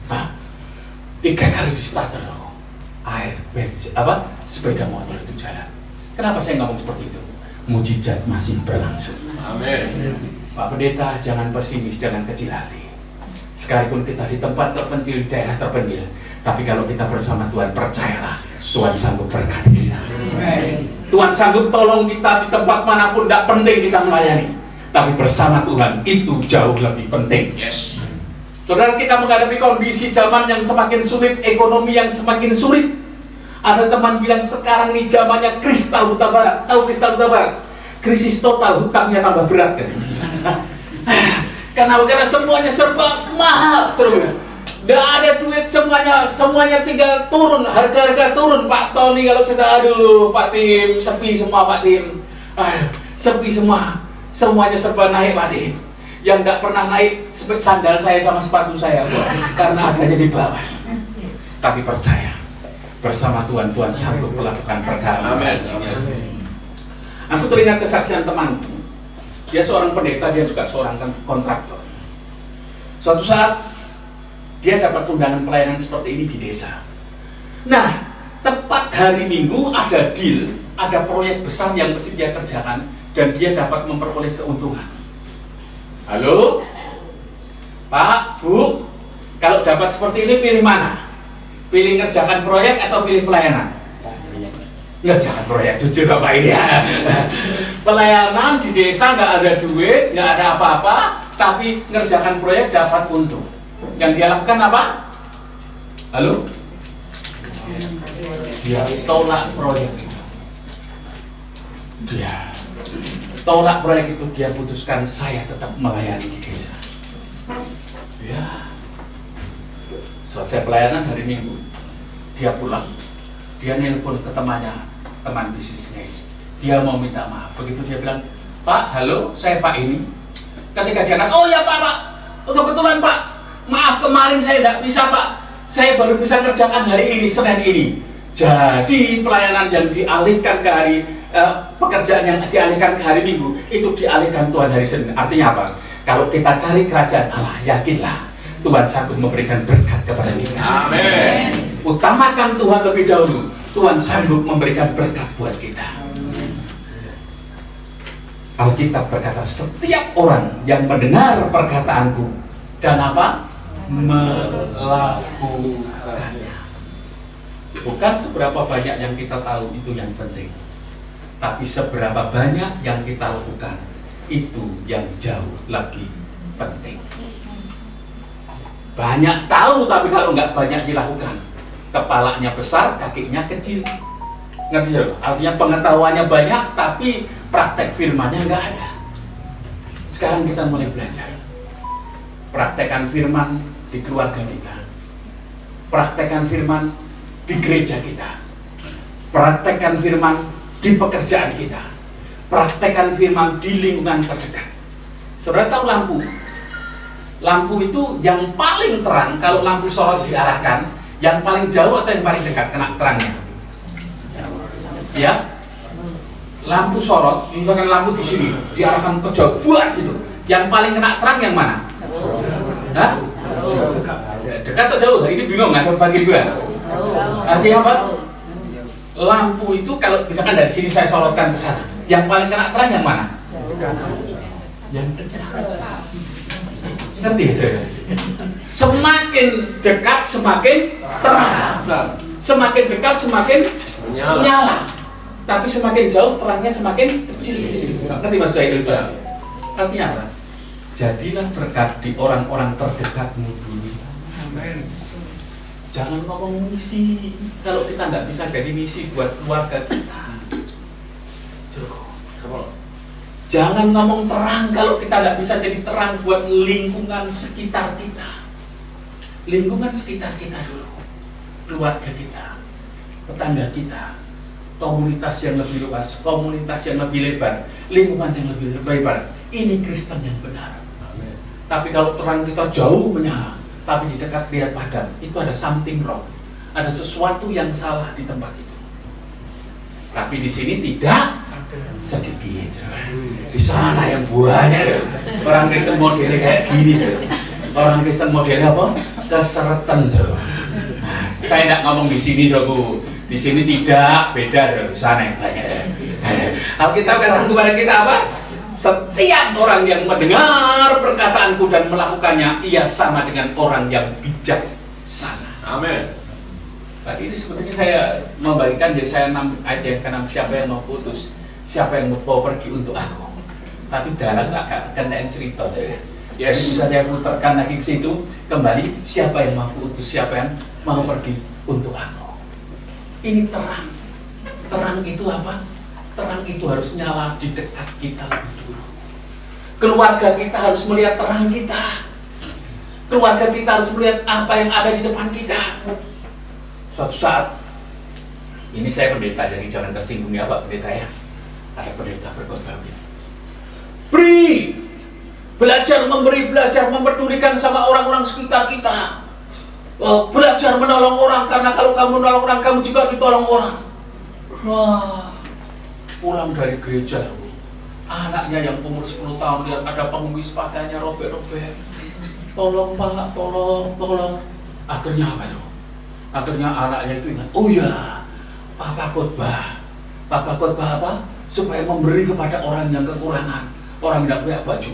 3 kali di starter, air, bensin, sepeda motor itu jalan. Kenapa saya ngomong seperti itu? Mujizat masih berlangsung. Amin. Pak Pendeta, jangan pesimis, jangan kecil hati. Sekalipun kita di tempat terpencil, di daerah terpencil, tapi kalau kita bersama Tuhan, percayalah, Tuhan sanggup berkati kita. Tuhan sanggup tolong kita di tempat manapun, tidak penting kita melayani. Tapi bersama Tuhan, itu jauh lebih penting. Yes. Saudara, kita menghadapi kondisi zaman yang semakin sulit, ekonomi yang semakin sulit. Ada teman bilang sekarang ini zamannya kristal huta barat. Tahu kristal huta barat? Krisis total, hutangnya tambah berat kan? Karena semuanya serba mahal, seru. Nggak ada duit, semuanya tinggal turun, harga-harga turun. Pak Tony kalau cerita, aduh Pak Tim, sepi semua Pak Tim. Sepi semua, semuanya serba naik Pak Tim. Yang nggak pernah naik sandal saya sama sepatu saya, karena adanya di bawah. Tapi percaya, bersama Tuhan, Tuhan sanggup melakukan perkara. Amin. Aku teringat kesaksian temanku. Dia seorang pendeta, dia juga seorang kontraktor. Suatu saat dia dapat undangan pelayanan seperti ini di desa. Nah, tepat hari Minggu ada deal, ada proyek besar yang mesti dia kerjakan dan dia dapat memperoleh keuntungan. Halo, Pak, Bu, kalau dapat seperti ini pilih mana? Pilih ngerjakan proyek atau pilih pelayanan? Ngerjakan proyek, jujur Bapak ini ya. Pelayanan di desa nggak ada duit, nggak ada apa-apa, tapi ngerjakan proyek dapat untung. Yang dia lakukan apa? Halo? Dia tolak proyek itu. Dia tolak proyek itu, dia putuskan saya tetap melayani di desa. Ya. Selesai pelayanan hari Minggu, dia pulang. Dia nelpon ke teman bisnisnya. Dia mau minta maaf. Begitu dia bilang, Pak, halo, saya Pak ini. Ketika dia kata, oh ya Pak, kebetulan Pak, maaf kemarin saya tidak bisa Pak. Saya baru bisa kerjakan hari ini, Senin ini. Jadi pelayanan yang dialihkan ke hari, pekerjaan yang dialihkan ke hari Minggu, itu dialihkan Tuhan hari Senin. Artinya apa? Kalau kita cari kerajaan Allah, yakinlah Tuhan sanggup memberikan berkat kepada kita. Amin. Utamakan Tuhan lebih dahulu. Tuhan sanggup memberikan berkat buat kita. Alkitab berkata, setiap orang yang mendengar perkataanku dan apa? Melakukannya. Bukan seberapa banyak yang kita tahu itu yang penting, tapi seberapa banyak yang kita lakukan itu yang jauh lebih penting. Banyak tahu tapi kalau nggak banyak dilakukan, kepalanya besar, kakinya kecil. Ngerti ya? Artinya pengetahuannya banyak tapi praktek firmannya nggak ada. Sekarang kita mulai belajar. Praktekkan firman di keluarga kita. Praktekkan firman di gereja kita. Praktekkan firman di pekerjaan kita. Praktekkan firman di lingkungan terdekat. Saudara tahu lampu? Lampu itu yang paling terang kalau lampu sorot diarahkan, Yang paling jauh atau yang paling dekat kena terangnya? Ya, lampu sorot, misalkan lampu di sini diarahkan ke jauh, buat gitu. Yang paling kena terang yang mana? Hah? Dekat atau jauh? Ini bingung nggak bagi gue? Artinya apa? Lampu itu kalau misalkan dari sini saya sorotkan ke sana, yang paling kena terang yang mana? Yang dekat. Ngerti ya saya? Semakin dekat semakin terang. Semakin dekat semakin nyala. Tapi semakin jauh terangnya semakin kecil. Ngerti maksud saya itu? Artinya apa? Jadilah berkat di orang-orang terdekatmu dulu. Amin. Jangan ngomong misi kalau kita nggak bisa jadi misi buat keluarga kita. Jangan ngomong terang kalau kita nggak bisa jadi terang buat lingkungan sekitar kita. Lingkungan sekitar kita dulu, keluarga kita, tetangga kita, komunitas yang lebih luas, komunitas yang lebih lebar, lingkungan yang lebih lebar. Ini Kristen yang benar. Amen. Tapi kalau terang kita jauh menyala, tapi di dekat lihat padam, itu ada something wrong. Ada sesuatu yang salah di tempat itu. Tapi di sini tidak sedikit. Di sana yang banyak. Orang Kristen modelnya kayak gini. Orang Kristen modelnya apa? Keseretan. Saya tidak ngomong di sini, di sini tidak beda. Di sana yang banyak. Alkitab katakan kepada kita apa? Setiap orang yang mendengar perkataanku dan melakukannya, ia sama dengan orang yang bijaksana. Amin. Tadi itu sebetulnya saya membagikan Yesaya 6 ayat yang ke-6, siapa yang mau putus, siapa yang mau pergi untuk aku. Tapi dalam nggak akan cerita ya. Ya bisa saya putarkan lagi ke situ kembali, siapa yang mau putus, siapa yang mau pergi untuk aku. Ini terang. Terang itu apa? Terang itu harus nyala di dekat kita lebih dulu. Keluarga kita harus melihat terang kita. Keluarga kita harus melihat apa yang ada di depan kita. Suatu saat, ini saya pendeta, jadi jangan tersinggung ya Pak Pendeta ya. Ada pendeta berkhotbah begini. Belajar memberi, belajar mempedulikan sama orang-orang sekitar kita. Belajar menolong orang, karena kalau kamu menolong orang, kamu juga ditolong orang. Wah, pulang dari gereja, anaknya yang umur 10 tahun lihat ada pengemis pakaiannya robek-robek. Tolong Pak, tolong. Akhirnya apa itu? Akhirnya anaknya itu ingat, oh ya, Papa khotbah apa? Supaya memberi kepada orang yang kekurangan, orang yang tidak punya baju.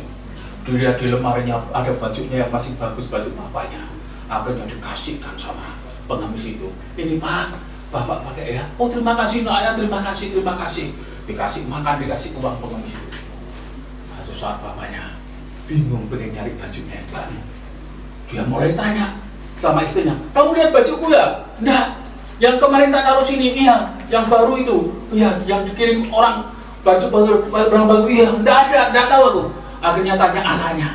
Dilihat di lemarinya ada bajunya yang masih bagus, baju papanya. Akhirnya dikasihkan sama pengemis itu. Ini Pak, Bapak pakai ya. Oh terima kasih naknya, terima kasih. Dikasih makan, dikasih uang pengemis itu. Suatu saat bapaknya bingung pengen nyari bajunya yang baru. Dia mulai tanya sama istrinya, kamu lihat bajuku ya? Enggak. Yang kemarin tak taruh sini, iya. Yang baru itu, iya. Yang dikirim orang baju baru, iya. Enggak tahu aku. Akhirnya tanya anaknya.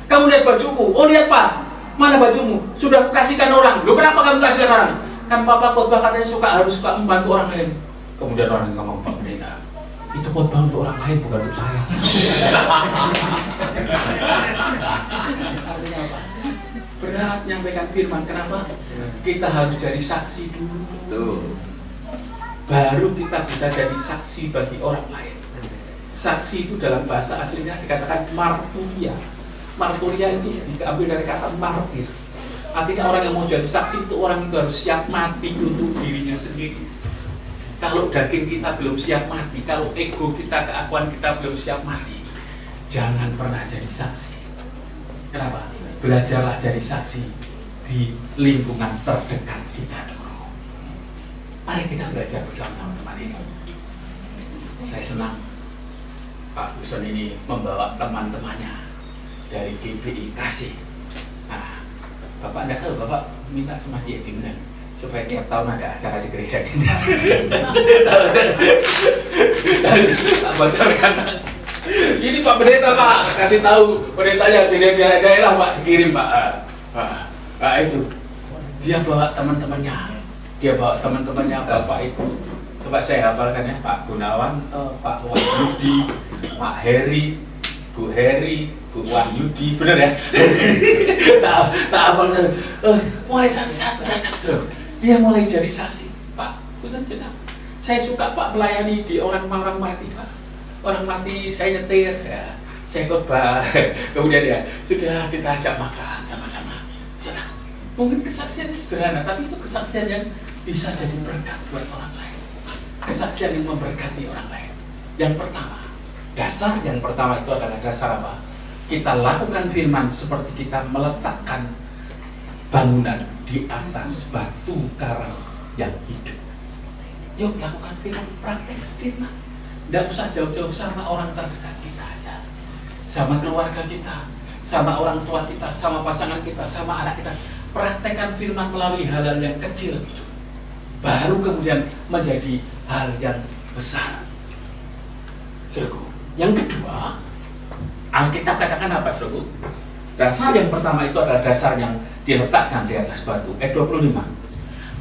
Kamu lihat bajuku? Oh lihat Pak. Mana bajumu? Sudah kasihkan orang. Loh kenapa kamu kasihkan orang? Kan Papa khotbah katanya harus suka membantu orang lain. Kemudian orang ngomong, Pak Pendeta, itu khotbah untuk orang lain bukan untuk saya. Artinya apa? Berat nyampaikan firman. Kenapa? Kita harus jadi saksi dulu. Baru kita bisa jadi saksi bagi orang lain. Saksi itu dalam bahasa aslinya dikatakan marturia. Marturia itu diambil dari kata martir. Artinya orang yang mau jadi saksi itu orang itu harus siap mati untuk dirinya sendiri. Kalau daging kita belum siap mati, kalau ego kita, keakuan kita belum siap mati, jangan pernah jadi saksi. Kenapa? Belajarlah jadi saksi di lingkungan terdekat kita dulu. Mari kita belajar bersama-sama teman ini. Saya senang Pak Buson ini membawa teman-temannya dari GBI Kasih. Nah, Bapak enggak tahu, Bapak minta sama dia diundang supaya tiap tahun ada acara di gereja ini. Tak bocorkan. Ini Pak Pendeta Pak, kasih tahu pendetanya di daerah Pak, dikirim Pak. Pak itu dia bawa teman-temannya, Bapak Ibu. Coba saya hafalkan ya, Pak Gunawan, Pak Wahyudi, Pak Heri, Bu Heri, Bu Wahyudi, bener ya? tak apa, mulai satu-satu datang, Bro. Dia mulai jadi saksi. Pak, bener kita. Saya suka Pak melayani di orang mati, Pak. Orang mati saya nyetir, ya. Saya khotbah. Kemudian ya, sudah kita ajak makan sama-sama. Senang. Mungkin kesaksian sederhana, tapi itu kesaksian yang bisa jadi berkat buat orang lain. Kesaksian yang memberkati orang lain. Yang pertama, dasar yang pertama itu adalah dasar apa? Kita lakukan firman seperti kita meletakkan bangunan di atas batu karang yang hidup. Yuk lakukan firman, praktek firman. Tidak usah jauh-jauh sama orang terdekat kita aja, sama keluarga kita, sama orang tua kita, sama pasangan kita, sama anak kita. Praktekkan firman melalui hal-hal yang kecil itu, baru kemudian menjadi hal yang besar. Saudaraku, yang kedua, Alkitab katakan apa, saudaraku? Dasar yang pertama itu adalah dasar yang diletakkan di atas batu. Ayat 25.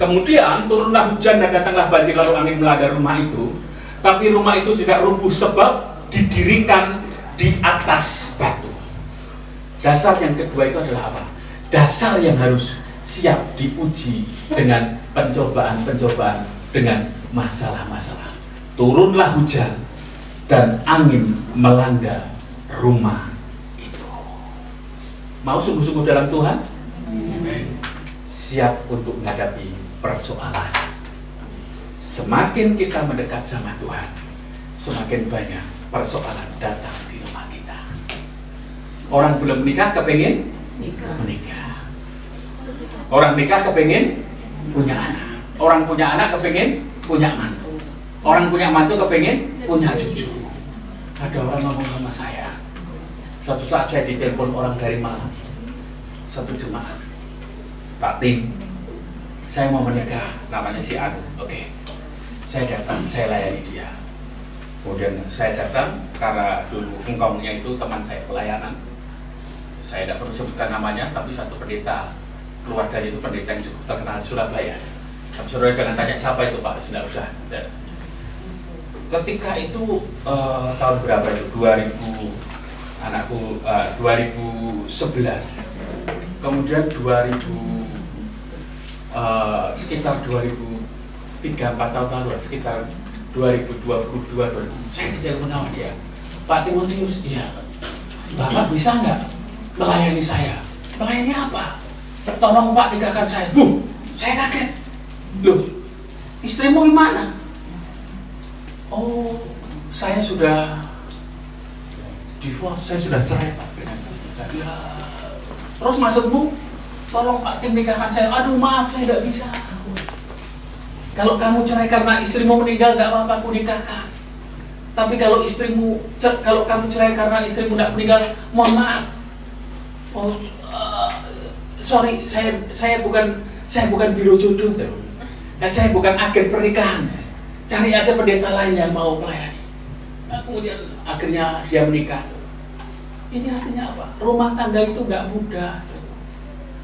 Kemudian turunlah hujan dan datanglah banjir lalu angin melanda rumah itu. Tapi rumah itu tidak rubuh sebab didirikan di atas batu. Dasar yang kedua itu adalah apa? Dasar yang harus siap diuji dengan pencobaan-pencobaan, dengan masalah-masalah. Turunlah hujan dan angin melanda rumah itu. Mau sungguh-sungguh dalam Tuhan? Siap untuk menghadapi persoalan. Semakin kita mendekat sama Tuhan, semakin banyak persoalan datang di rumah kita. Orang belum menikah kepengen menikah. Orang nikah kepengen punya anak. Orang punya anak kepengen punya mantu. Orang punya mantu kepengen punya cucu. Ada orang ngomong sama saya. Suatu saat saya ditelepon orang dari Malang, satu jemaat. Pak Tim, saya mau menikah, namanya si Anu. Oke. Saya datang, saya layani dia. Kemudian saya datang karena dulu engkongnya itu teman saya pelayanan. Saya tidak perlu sebutkan namanya, tapi satu pendeta, keluarganya itu pendeta yang cukup terkenal di Surabaya. Tapi saudara jangan tanya siapa itu Pak, tidak usah. Ketika itu tahun berapa itu? 2011. Kemudian sekitar 2003-4 tahun lalu, sekitar 2022 saya ditelepon sama dia. Pak Timotius, iya. Bapak bisa nggak melayani saya? Melayani apa? Tolong Pak nikahkan saya. Saya kaget. Loh, istrimu gimana? Oh, saya sudah divorce, saya sudah cerai Pak dengan istri saya. Terus maksudmu? Tolong Pak Tim nikahkan saya. Aduh maaf, saya tidak bisa. Kalau kamu cerai karena istrimu meninggal, tidak apa-apa, aku nikahkan. Tapi kalau kamu cerai karena istrimu tidak meninggal, mohon maaf. Oh, sorry, saya bukan biro jodoh. Saya bukan agen pernikahan. Cari aja pendeta lain yang mau melayani. Nah, kemudian akhirnya dia menikah. Ini artinya apa? Rumah tangga itu nggak mudah.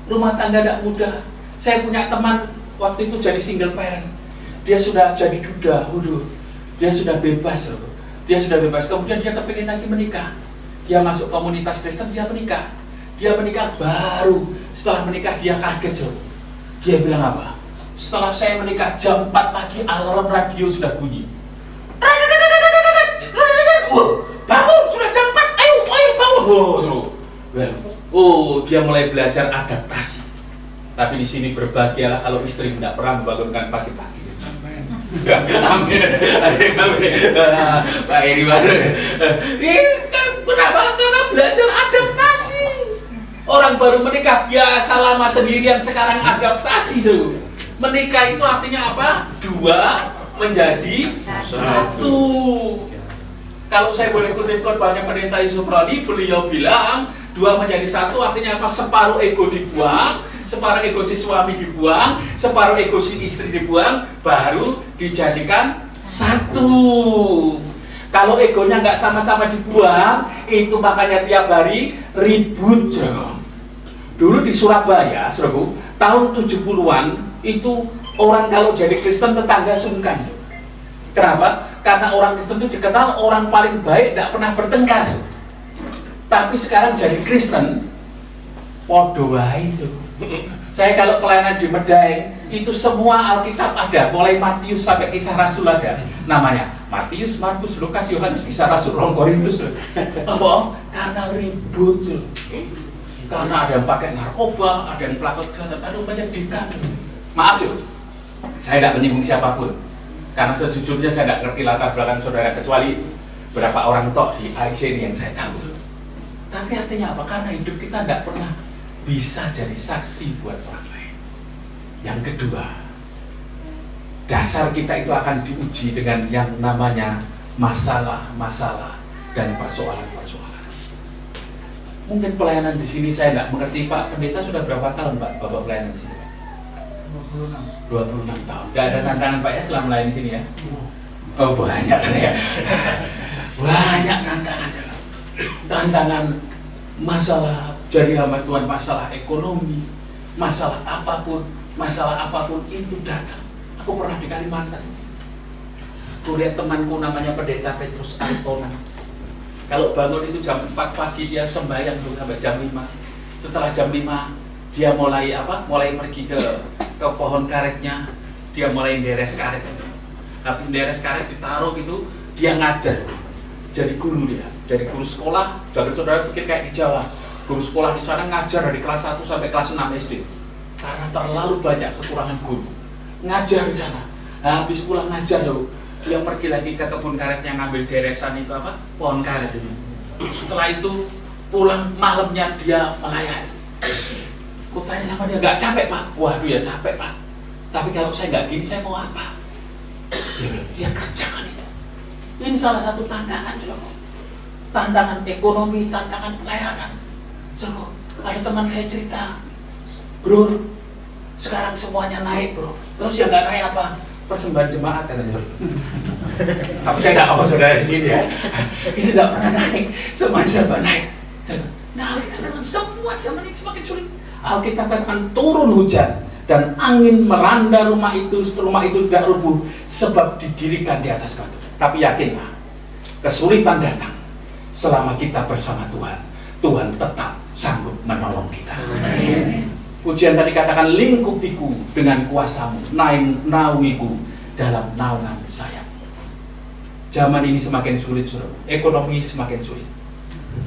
Rumah tangga tidak mudah. Saya punya teman waktu itu jadi single parent. Dia sudah jadi duda, dia sudah bebas loh. Dia sudah bebas. Kemudian dia kepingin lagi menikah. Dia masuk komunitas Kristen, dia menikah. Dia menikah baru. Setelah menikah dia kaget loh. Dia bilang apa? Setelah saya menikah jam 4 pagi alarm radio sudah bunyi. Bangun, sudah jam 4. Ayo bangun. Dia mulai belajar adaptasi. Tapi di sini berbahagialah kalau istri tidak pernah membangunkan pagi-pagi. Amin. Pak Eri baru. Kenapa? Karena belajar adaptasi. Orang baru menikah biasa lama sendirian, sekarang adaptasi. Menikah itu artinya apa? 2 menjadi 1. Kalau saya boleh kutip khotbahnya pendeta Yusuf Roni, beliau bilang 2 menjadi 1 artinya apa? Separuh ego dibuang, separuh ego si suami dibuang, separuh ego si istri dibuang, baru dijadikan 1. Kalau egonya nggak sama-sama dibuang, itu makanya tiap hari ribut. Dulu di Surabaya, saudaraku, tahun 70-an itu orang kalau jadi Kristen tetangga sungkan. Kenapa? Karena orang Kristen itu dikenal orang paling baik, tidak pernah bertengkar. Tapi sekarang jadi Kristen, podo wae. Saya kalau pelayanan di Medaeng, itu semua Alkitab ada, mulai Matius sampai Kisah Rasul ada. Namanya Matius, Markus, Lukas, Yohanes, Kisah Rasul, 2 Korintus. Apa? Karena ribut. Karena ada yang pakai narkoba, ada yang pelaku kejahatan, aduh menyedihkan. Maaf saya tidak menyinggung siapapun. Karena sejujurnya saya tidak ngerti latar belakang saudara, kecuali berapa orang tok di AIC ini yang saya tahu. Tapi artinya apa? Karena hidup kita tidak pernah bisa jadi saksi buat orang lain. Yang kedua, dasar kita itu akan diuji dengan yang namanya masalah-masalah dan persoalan-persoalan. Mungkin pelayanan di sini saya tidak mengerti, Pak Pendeta sudah berapa tahun Pak Bapak pelayanan di sini? 26 tahun. Gak ada tantangan Pak ya selama melayani di sini ya? Oh banyak kan ya? Banyak tantangan. Tantangan masalah jadi hamba Tuhan, masalah ekonomi, masalah apapun itu datang. Aku pernah di Kalimantan. Aku lihat temanku namanya Pendeta Petrus Antona. Kalau bangun itu jam 4 pagi dia sembahyang dulu sampai jam 5. Setelah jam 5 dia mulai pergi ke pohon karetnya, dia mulai beres karet. Habis beres karet ditaruh gitu, dia ngajar. Jadi guru dia, jadi guru sekolah. Jangan saudara pikir kayak di Jawa. Guru sekolah di sana ngajar dari kelas 1 sampai kelas 6 SD. Karena terlalu banyak kekurangan guru. Ngajar di sana. Habis pulang ngajar loh, dia pergi lagi ke kebun karetnya ngambil deresan itu pohon karet itu. Setelah itu pulang malamnya dia melayani. Aku tanya sama dia, nggak capek Pak? Waduh ya capek Pak. Tapi kalau saya nggak gini saya mau apa? Dia kerjakan itu. Ini salah satu tantangan juga. Tantangan ekonomi, tantangan pelayanan. So, ada teman saya cerita, bro, sekarang semuanya naik bro. Terus yang nggak naik apa? Persembahan jemaat katanya. Tapi saya tidak apa saudara di sini ya. Ini tidak pernah naik, semuanya serba naik. Nah, kita katakan semua zaman ini semakin sulit. Alkitab katakan turun hujan dan angin melanda rumah itu tidak rubuh sebab didirikan di atas batu. Tapi yakinlah, kesulitan datang selama kita bersama Tuhan. Tuhan tetap sanggup menolong kita. Pujian tadi katakan lingkupiku dengan kuasamu, naungiku dalam naungan sayapmu. Zaman ini semakin sulit, ekonomi semakin sulit,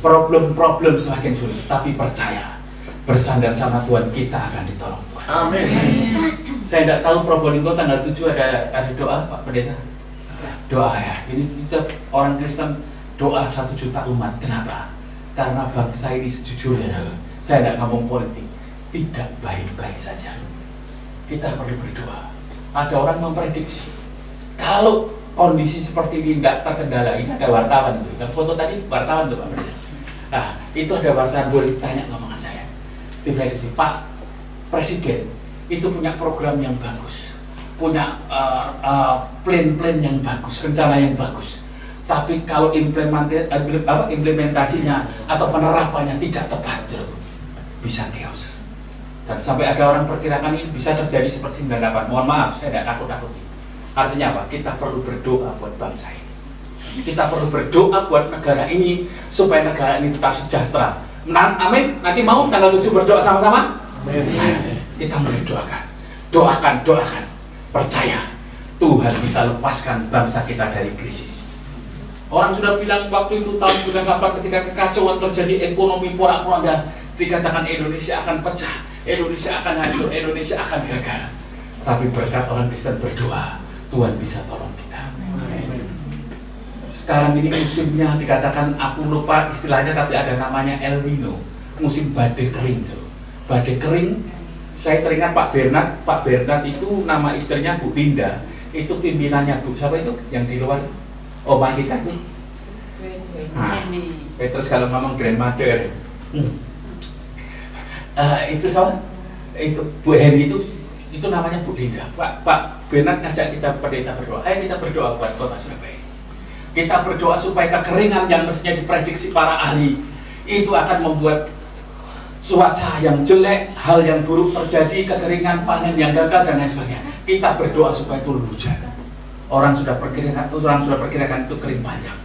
problem semakin sulit. Tapi percaya, bersandar sama Tuhan kita akan ditolong Tuhan. Amin. Saya tidak tahu Probolinggo tanggal 7 ada doa Pak Pendeta. Doa ya. Ini kita orang Kristen doa 1 juta umat. Kenapa? Karena bangsa ini sejujurnya, saya tidak ngomong politik, tidak baik-baik saja. Kita perlu berdoa. Ada orang memprediksi kalau kondisi seperti ini tidak terkendala, ini ada wartawan itu. Kan foto tadi wartawan tuh Pak Pendeta. Nah, itu ada wartawan boleh tanya ngomongan saya. Diprediksi Pak Presiden itu punya program yang bagus, punya plan yang bagus, rencana yang bagus. Tapi kalau implementasinya atau penerapannya tidak tepat, bisa chaos. Dan sampai ada orang perkirakan ini bisa terjadi seperti 98. Mohon maaf, saya tidak takut-takut. Artinya apa? Kita perlu berdoa buat bangsa ini. Kita perlu berdoa buat negara ini supaya negara ini tetap sejahtera. Amin. Nanti mau tanggal 7 berdoa sama-sama? Amin. Kita mulai doakan. Percaya Tuhan bisa lepaskan bangsa kita dari krisis. Orang sudah bilang waktu itu tahun 98 ketika kekacauan terjadi, ekonomi porak-poranda, dikatakan Indonesia akan pecah, Indonesia akan hancur, Indonesia akan gagal. Tapi berkat orang Kristen berdoa, Tuhan bisa tolong kita. Sekarang ini musimnya dikatakan, aku lupa istilahnya tapi ada namanya El Nino, musim badai kering. Badai kering, saya teringat Pak Bernard itu nama istrinya Bu Linda, itu pimpinannya Bu, siapa itu? Yang di luar oma kita itu. Nah, terus kalau ngomong grandmother, itu siapa? Itu Bu Heni itu namanya Bu Linda. Pak Bernard ngajak kita pendeta berdoa. Ayo kita berdoa buat kota Surabaya. Kita berdoa supaya kekeringan yang mestinya diprediksi para ahli itu akan membuat cuaca yang jelek, hal yang buruk terjadi, kekeringan, panen yang gagal dan lain sebagainya. Kita berdoa supaya turun hujan. Orang sudah perkirakan itu kering panjang.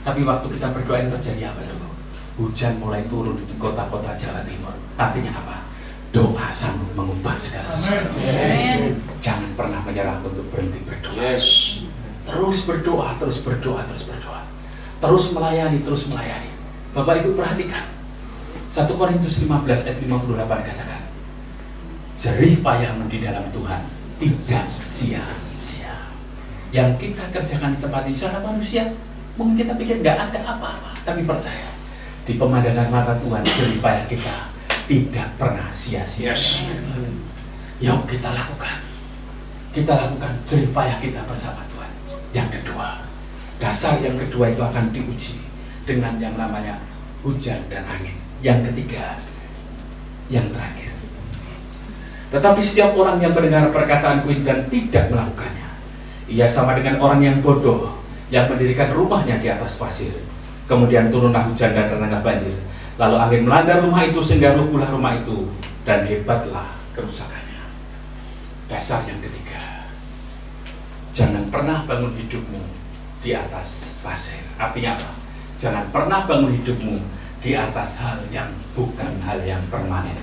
Tapi waktu kita berdoa ini terjadi apa? hujan mulai turun di kota-kota Jawa Timur. Artinya apa? Doa sanggup mengubah segala sesuatu. Jangan pernah menyerah untuk berhenti berdoa. Terus berdoa, terus berdoa, terus berdoa. Terus melayani, terus melayani. Bapak Ibu perhatikan. 1 Korintus 15 ayat 58 katakan, jerih payahmu di dalam Tuhan tidak sia-sia. Yang kita kerjakan di tempat ini secara manusia, mungkin kita pikir nggak ada apa-apa, tapi percaya di pemandangan mata Tuhan jerih payah kita tidak pernah sia-sia. Yuk kita lakukan jerih payah kita bersama Tuhan. Yang kedua, dasar yang kedua itu akan diuji dengan yang namanya hujan dan angin. Yang ketiga, yang terakhir, tetapi setiap orang yang mendengar perkataanku ini dan tidak melakukannya, ia sama dengan orang yang bodoh yang mendirikan rumahnya di atas pasir. Kemudian turunlah hujan dan datanglah banjir, lalu angin melanda rumah itu sehingga rubuhlah rumah itu, dan hebatlah kerusakannya. Dasar yang ketiga, jangan pernah bangun hidupmu di atas pasir. Artinya apa? Jangan pernah bangun hidupmu di atas hal yang bukan hal yang permanen,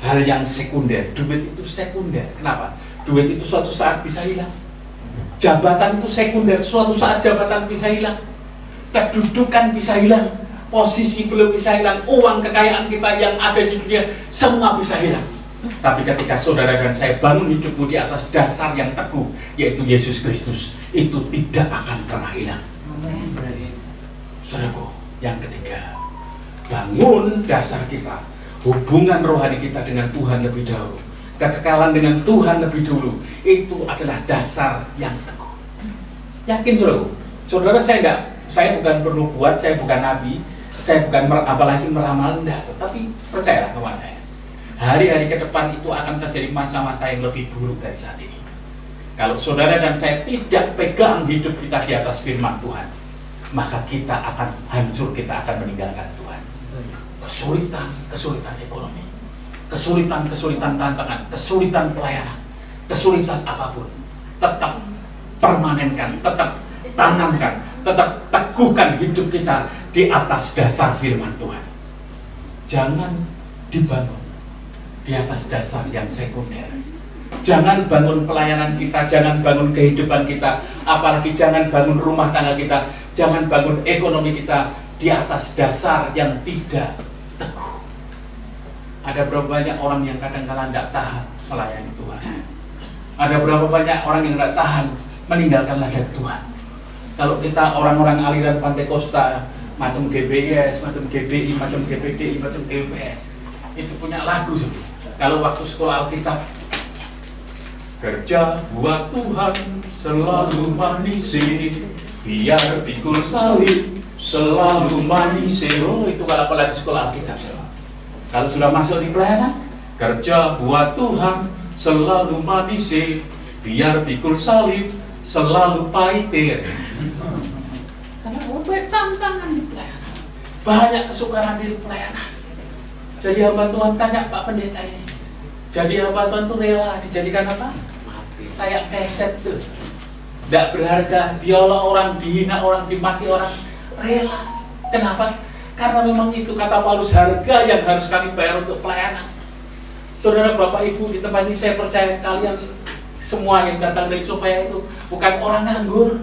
hal yang sekunder. Duit itu sekunder. Kenapa? Duit itu suatu saat bisa hilang. Jabatan itu sekunder. Suatu saat jabatan bisa hilang. Kedudukan bisa hilang. Posisi belum bisa hilang. Uang kekayaan kita yang ada di dunia semua bisa hilang. Tapi ketika saudara dan saya bangun hidupmu di atas dasar yang teguh, yaitu Yesus Kristus, itu tidak akan pernah hilang. Saudaraku, yang ketiga, bangun dasar kita, hubungan rohani kita dengan Tuhan lebih dahulu, kekekalan dengan Tuhan lebih dulu. Itu adalah dasar yang teguh. Yakin saudara, saya bukan bernubuat, saya bukan nabi, saya bukan apalagi meramal, enggak. Tapi percayalah kepada saya, hari-hari ke depan itu akan terjadi masa-masa yang lebih buruk dari saat ini. Kalau saudara dan saya tidak pegang hidup kita di atas firman Tuhan, maka kita akan hancur, kita akan meninggalkan Tuhan. Kesulitan ekonomi, kesulitan tantangan, kesulitan pelayanan, kesulitan apapun, tetap permanenkan, tetap tanamkan, tetap teguhkan hidup kita di atas dasar firman Tuhan. Jangan dibangun di atas dasar yang sekunder. Jangan bangun pelayanan kita, jangan bangun kehidupan kita, apalagi jangan bangun rumah tangga kita, jangan bangun ekonomi kita di atas dasar yang tidak teguh. Ada berapa banyak orang yang kadang-kala tidak tahan melayani Tuhan. Ada berapa banyak orang yang tidak tahan meninggalkan ladang Tuhan. Kalau kita orang-orang aliran Pantekosta, macam GBS, macam GBI, macam GBDI, macam GBS, itu punya lagu. Kalau waktu sekolah Alkitab, kerja buat Tuhan selalu manis, biar pikul salib selalu manis. Oh, itu kalau apalagi sekolah Alkitab. Kalau sudah masuk di pelayanan, kerja buat Tuhan selalu manis, biar pikul salib selalu pahit. Karena banyak tantangan di pelayanan, banyak kesukaran di pelayanan. Jadi hamba Tuhan tanya Pak Pendeta ini, jadi hamba Tuhan itu rela dijadikan apa? Kayak keset tuh, tidak berharga, diolok orang, dihina orang, dimaki orang, rela. Kenapa? Karena memang itu kata Paulus, harga yang harus kami bayar untuk pelayanan. Saudara, Bapak, Ibu, di tempat ini saya percaya kalian semua yang datang dari Supaya itu bukan orang nganggur.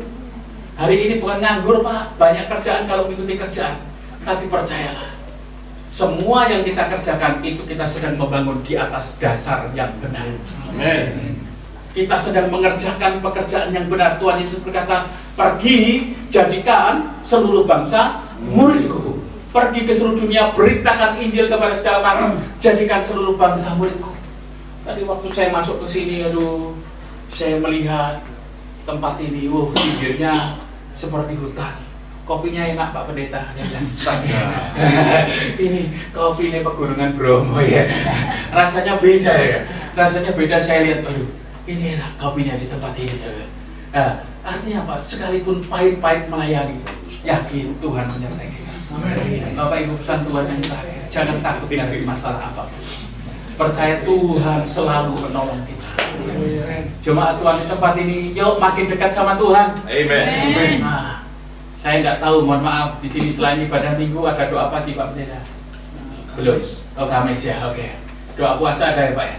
Hari ini bukan nganggur, Pak, banyak kerjaan kalau mengikuti kerjaan. Tapi percayalah, semua yang kita kerjakan itu kita sedang membangun di atas dasar yang benar. Amin. Kita sedang mengerjakan pekerjaan yang benar. Tuhan Yesus berkata, pergi jadikan seluruh bangsa muridku. Pergi ke seluruh dunia, beritakan Injil kepada segala makhluk, jadikan seluruh bangsa muridku. Tadi waktu saya masuk ke sini, saya melihat tempat ini, pinggirnya seperti hutan. Kopinya enak Pak Pendeta, saya bilang. Ini kopi ini Pegunungan Bromo ya. Rasanya beda ya. Rasanya beda, saya lihat, ini enak kopinya di tempat ini. Nah, artinya apa? Sekalipun pahit-pahit melayani, yakin Tuhan menyertai kita. Amin. Bapak Ibu, pesan Tuhan yang terakhir, jangan takut dari masalah apapun. Percaya Tuhan selalu menolong kita. Jemaat Tuhan di tempat ini, yuk makin dekat sama Tuhan. Amen. Nah, Saya tidak tahu, mohon maaf, di sini selain ibadah minggu ada doa pagi Pak Pendeta? Belum. Oh, Kamis ya, oke. Doa puasa ada ya Pak ya?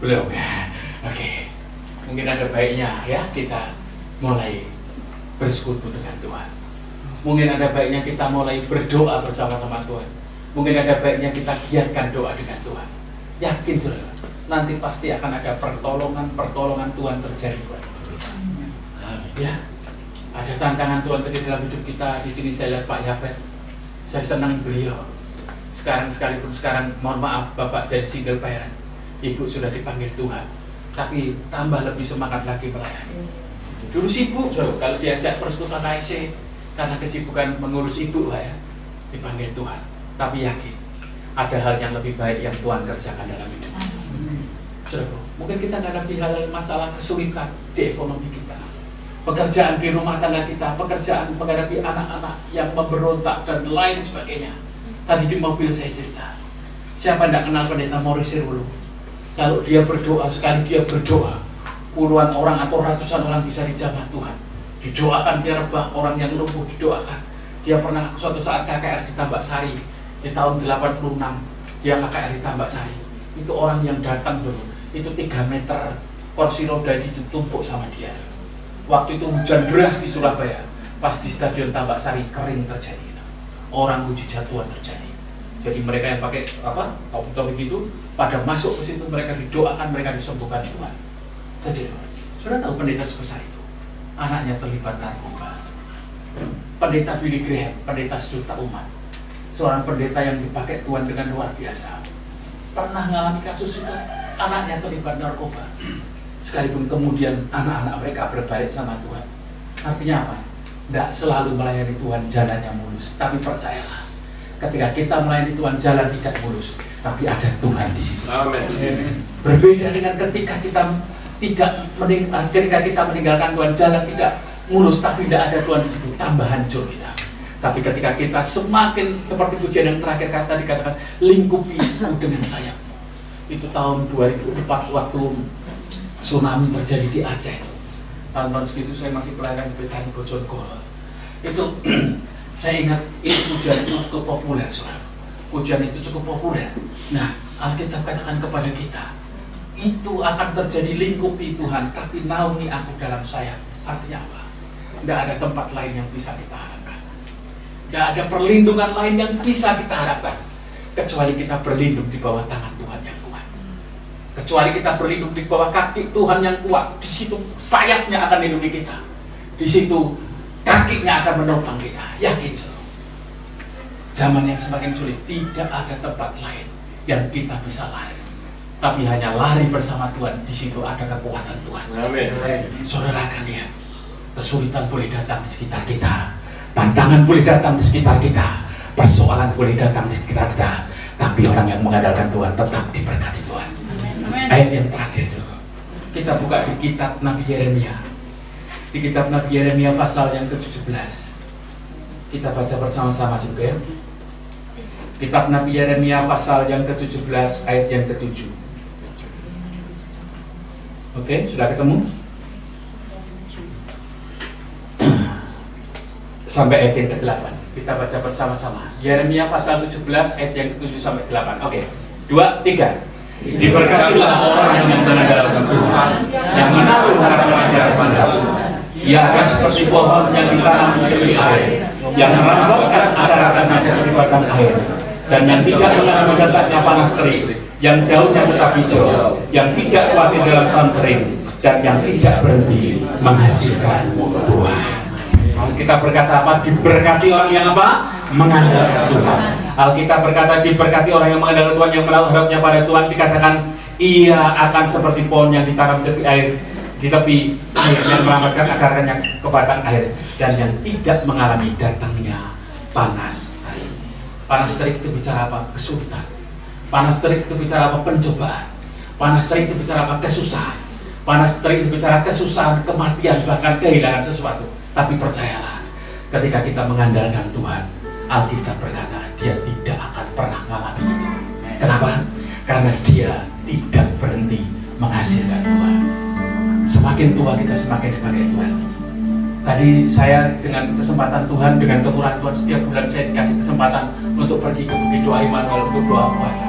Belum ya. Oke. Mungkin ada baiknya ya kita mulai bersekutu dengan Tuhan. Mungkin ada baiknya kita mulai berdoa bersama-sama Tuhan. Mungkin ada baiknya kita giatkan doa dengan Tuhan. Yakin saudara, nanti pasti akan ada pertolongan Tuhan terjadi buat kita. Ya. Ada tantangan Tuhan terjadi dalam hidup kita. Di sini saya lihat Pak Yapet. Saya senang beliau. Sekalipun sekarang, mohon maaf, Bapak jadi single parent. Ibu sudah dipanggil Tuhan. Tapi tambah lebih semangat lagi melayani. Dulu sibuk, kalau diajak persekutuan AIC karena kesibukan mengurus ibu, Pak ya, dipanggil Tuhan. Tapi yakin, ada hal yang lebih baik yang Tuhan kerjakan dalam hidup. Saudara, mungkin kita menghadapi hal masalah kesulitan di ekonomi kita. Pekerjaan di rumah tangga kita, pekerjaan menghadapi anak-anak yang memberontak dan lain sebagainya. Tadi di mobil saya cerita, siapa tidak kenal Pendeta Morris Sirwulu? Kalau dia berdoa, sekali dia berdoa, puluhan orang atau ratusan orang bisa dijamah Tuhan. Didoakan dia rebah, orang yang lumpuh didoakan. Dia pernah suatu saat KKR di Tambak Sari, di tahun 86, dia KKR di Tambak Sari. Itu orang yang datang dulu, itu 3 meter, kursi roda ditumpuk sama dia. Waktu itu hujan deras di Surabaya, pas di Stadion Tambak Sari kering terjadi. Orang mujizat Tuhan terjadi. Jadi mereka yang pakai topi itu pada masuk ke situ, mereka didoakan, mereka disembuhkan Tuhan. Terjadi. Sudah tahu pendeta sebesar itu, anaknya terlibat narkoba. Pendeta Billy Graham, pendeta sejuta umat, seorang pendeta yang dipakai Tuhan dengan luar biasa. Pernah mengalami kasus juga, anaknya terlibat narkoba. Sekalipun kemudian anak-anak mereka berbalik sama Tuhan. Artinya apa? Tidak selalu melayani Tuhan jalannya mulus, tapi percayalah, ketika kita melayani Tuhan jalan tidak mulus, tapi ada Tuhan di situ. Amin. Berbeda dengan ketika kita meninggalkan Tuhan, jalan tidak mulus, tapi tidak ada Tuhan di situ, tambah hancur kita. Tapi ketika kita semakin seperti pujian yang terakhir kata dikatakan, lingkupi dengan sayap. Itu tahun 2004 waktu tsunami terjadi di Aceh. Tahun-tahun segitu saya masih pelayanan di Betani Bojonegoro. Itu saya ingat itu pujian itu cukup populer, saudara. Pujian itu cukup populer. Nah, Alkitab katakan kepada kita, itu akan terjadi lingkupi Tuhan, tapi naungi aku dalam sayap. Artinya apa? Tidak ada tempat lain yang bisa kita harapkan. Tidak ada perlindungan lain yang bisa kita harapkan, kecuali kita berlindung di bawah tangan Tuhan yang kuat. Kecuali kita berlindung di bawah kaki Tuhan yang kuat. Di situ sayapnya akan melindungi kita. Di situ kakinya akan menopang kita. Yakin, saudara. Zaman yang semakin sulit, tidak ada tempat lain yang kita bisa lari, tapi hanya lari bersama Tuhan. Di situ ada kekuatan Tuhan. Amin. Saudara akan lihat, kesulitan boleh datang di sekitar kita, tantangan boleh datang di sekitar kita, persoalan boleh datang di sekitar kita, tapi orang yang mengandalkan Tuhan tetap diberkati Tuhan. Amin. Ayat yang terakhir, kita buka di kitab Nabi Yeremia. Di kitab Nabi Yeremia pasal yang ke-17. Kita baca bersama-sama juga ya. Kitab Nabi Yeremia pasal yang ke-17 ayat yang ke-7. Oke, sudah ketemu? Sampai ayat yang ke-8. Kita baca bersama-sama. Yeremia pasal 17 ayat yang ke-7 sampai 8. Oke. 2, 3. Diberkatilah orang yang mengandalkan Tuhan, yang menaruh harapannya kepada Tuhan. Ia akan seperti pohon yang ditanam di tepi air, yang merambaukan akar-akarnya dari batang air, dan yang tidak mengalami datangnya panas terik, yang daunnya tetap hijau, yang tidak khawatir dalam tahun kering, dan yang tidak berhenti menghasilkan buah. Alkitab berkata apa? Diberkati orang yang apa? Mengandalkan Tuhan. Alkitab berkata diberkati orang yang mengandalkan Tuhan, yang menaruh harapnya pada Tuhan. Dikatakan ia akan seperti pohon yang ditanam di tepi air, di tepi air, yang merambatkan akarnya ke batang air, dan yang tidak mengalami datangnya panas terik. Panas terik itu bicara apa? Kesulitan. Panas terik itu bicara apa? Pencobaan. Panas terik itu bicara apa? Kesusahan. Panas terik itu bicara kesusahan, kematian, bahkan kehilangan sesuatu. Tapi percayalah, ketika kita mengandalkan Tuhan, Alkitab berkata dia tidak akan pernah mengalami itu. Kenapa? Karena dia tidak berhenti menghasilkan buah. Semakin tua kita semakin dipakai Tuhan. Tadi saya dengan kesempatan Tuhan, dengan kemurahan Tuhan, setiap bulan saya dikasih kesempatan untuk pergi ke Bukit Doa Immanuel untuk doa puasa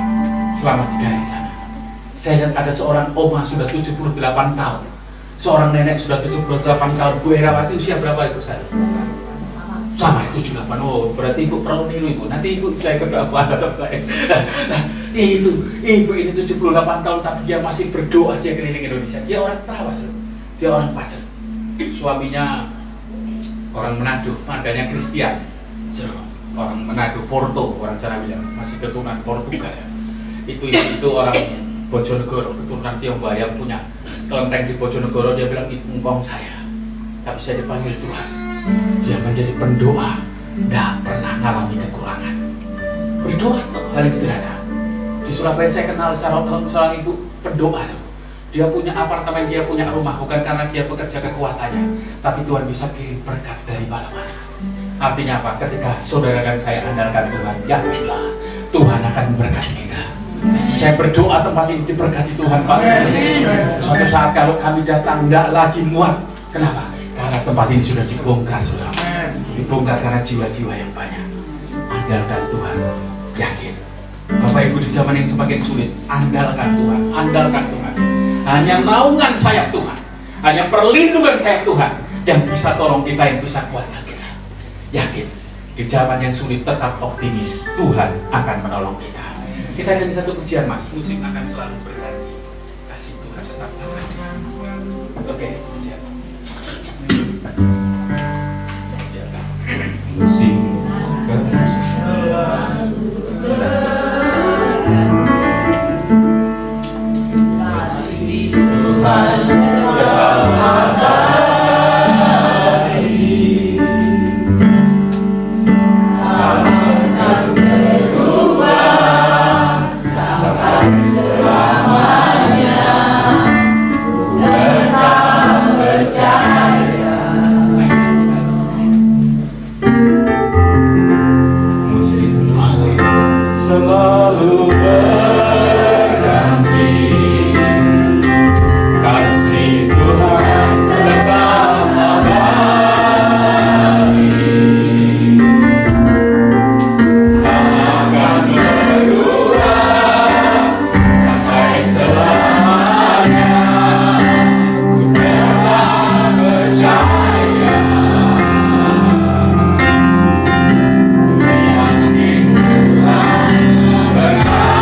selama 3 hari sana. Saya lihat ada seorang oma sudah 78 tahun, seorang nenek sudah 78 tahun. Bu Herawati usia berapa itu sekarang? Sama 78. Oh, berarti ibu perlu niru ibu. Nanti ibu saya ke doa puasa sama saya. Nah, itu ibu ini 78 tahun tapi dia masih berdoa, dia keliling Indonesia. Dia orang Trawas, dia orang Pacet. Suaminya orang Manado, marganya Kristian. Orang Manado, Porto, orang sana bilang masih keturunan Portugal ya. Itu orang Bojonegoro, keturunan Tionghoa yang punya kelenteng di Bojonegoro. Dia bilang itu ngkong saya, tapi saya dipanggil Tuhan. Dia menjadi pendoa, tidak pernah mengalami kekurangan. Berdoa tuh hal yang sederhana. Di Surabaya saya kenal seorang ibu pendoa. Dia punya apartemen, dia punya rumah, bukan karena dia bekerja kekuatannya, tapi Tuhan bisa kirim berkat dari mana-mana. Artinya apa? Ketika saudara dan saya andalkan Tuhan, yakinlah Tuhan akan memberkati kita. Saya berdoa tempat ini diberkati Tuhan, Pak. Suatu saat kalau kami datang tidak lagi muat. Kenapa? Karena tempat ini sudah dibongkar, sudah dibongkar karena jiwa-jiwa yang banyak. Andalkan Tuhan, yakin. Bapak Ibu di zaman yang semakin sulit, andalkan Tuhan, andalkan Tuhan. Hanya naungan sayap Tuhan, hanya perlindungan sayap Tuhan yang bisa tolong kita, yang bisa kuatkan kita. Yakin, di zaman yang sulit tetap optimis, Tuhan akan menolong kita. Kita ada di satu pujian Mas, musik akan selalu berganti, kasih Tuhan tetap abadi. Oke, lihat. Musik selalu berganti, kasih Tuhan tetap abadi, akan berulang sampai selamanya. Ku telah percaya, ku yakin Tuhan berkati.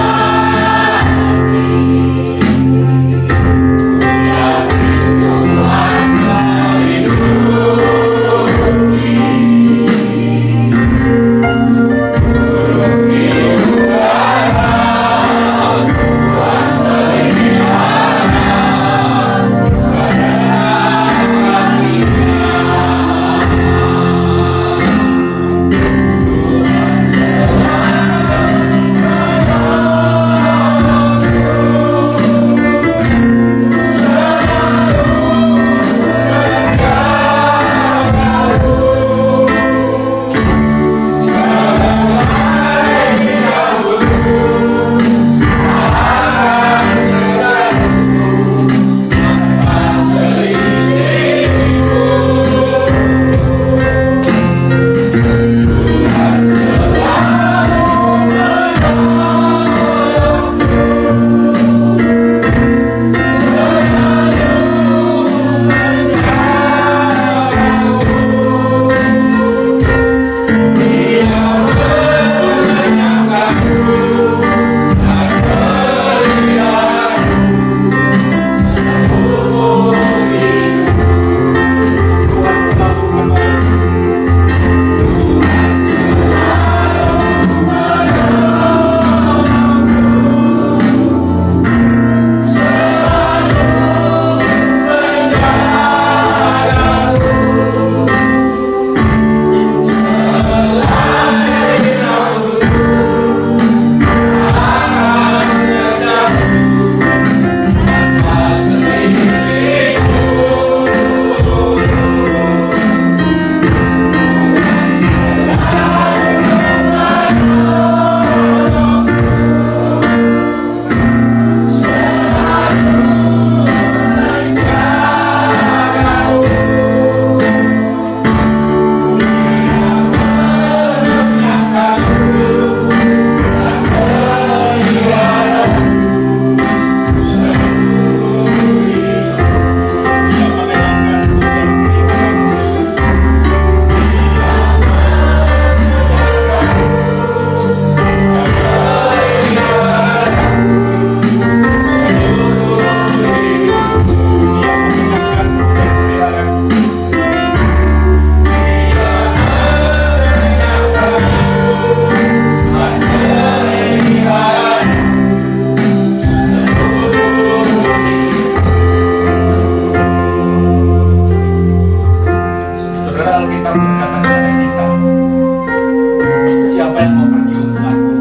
yang mau pergi untuk aku?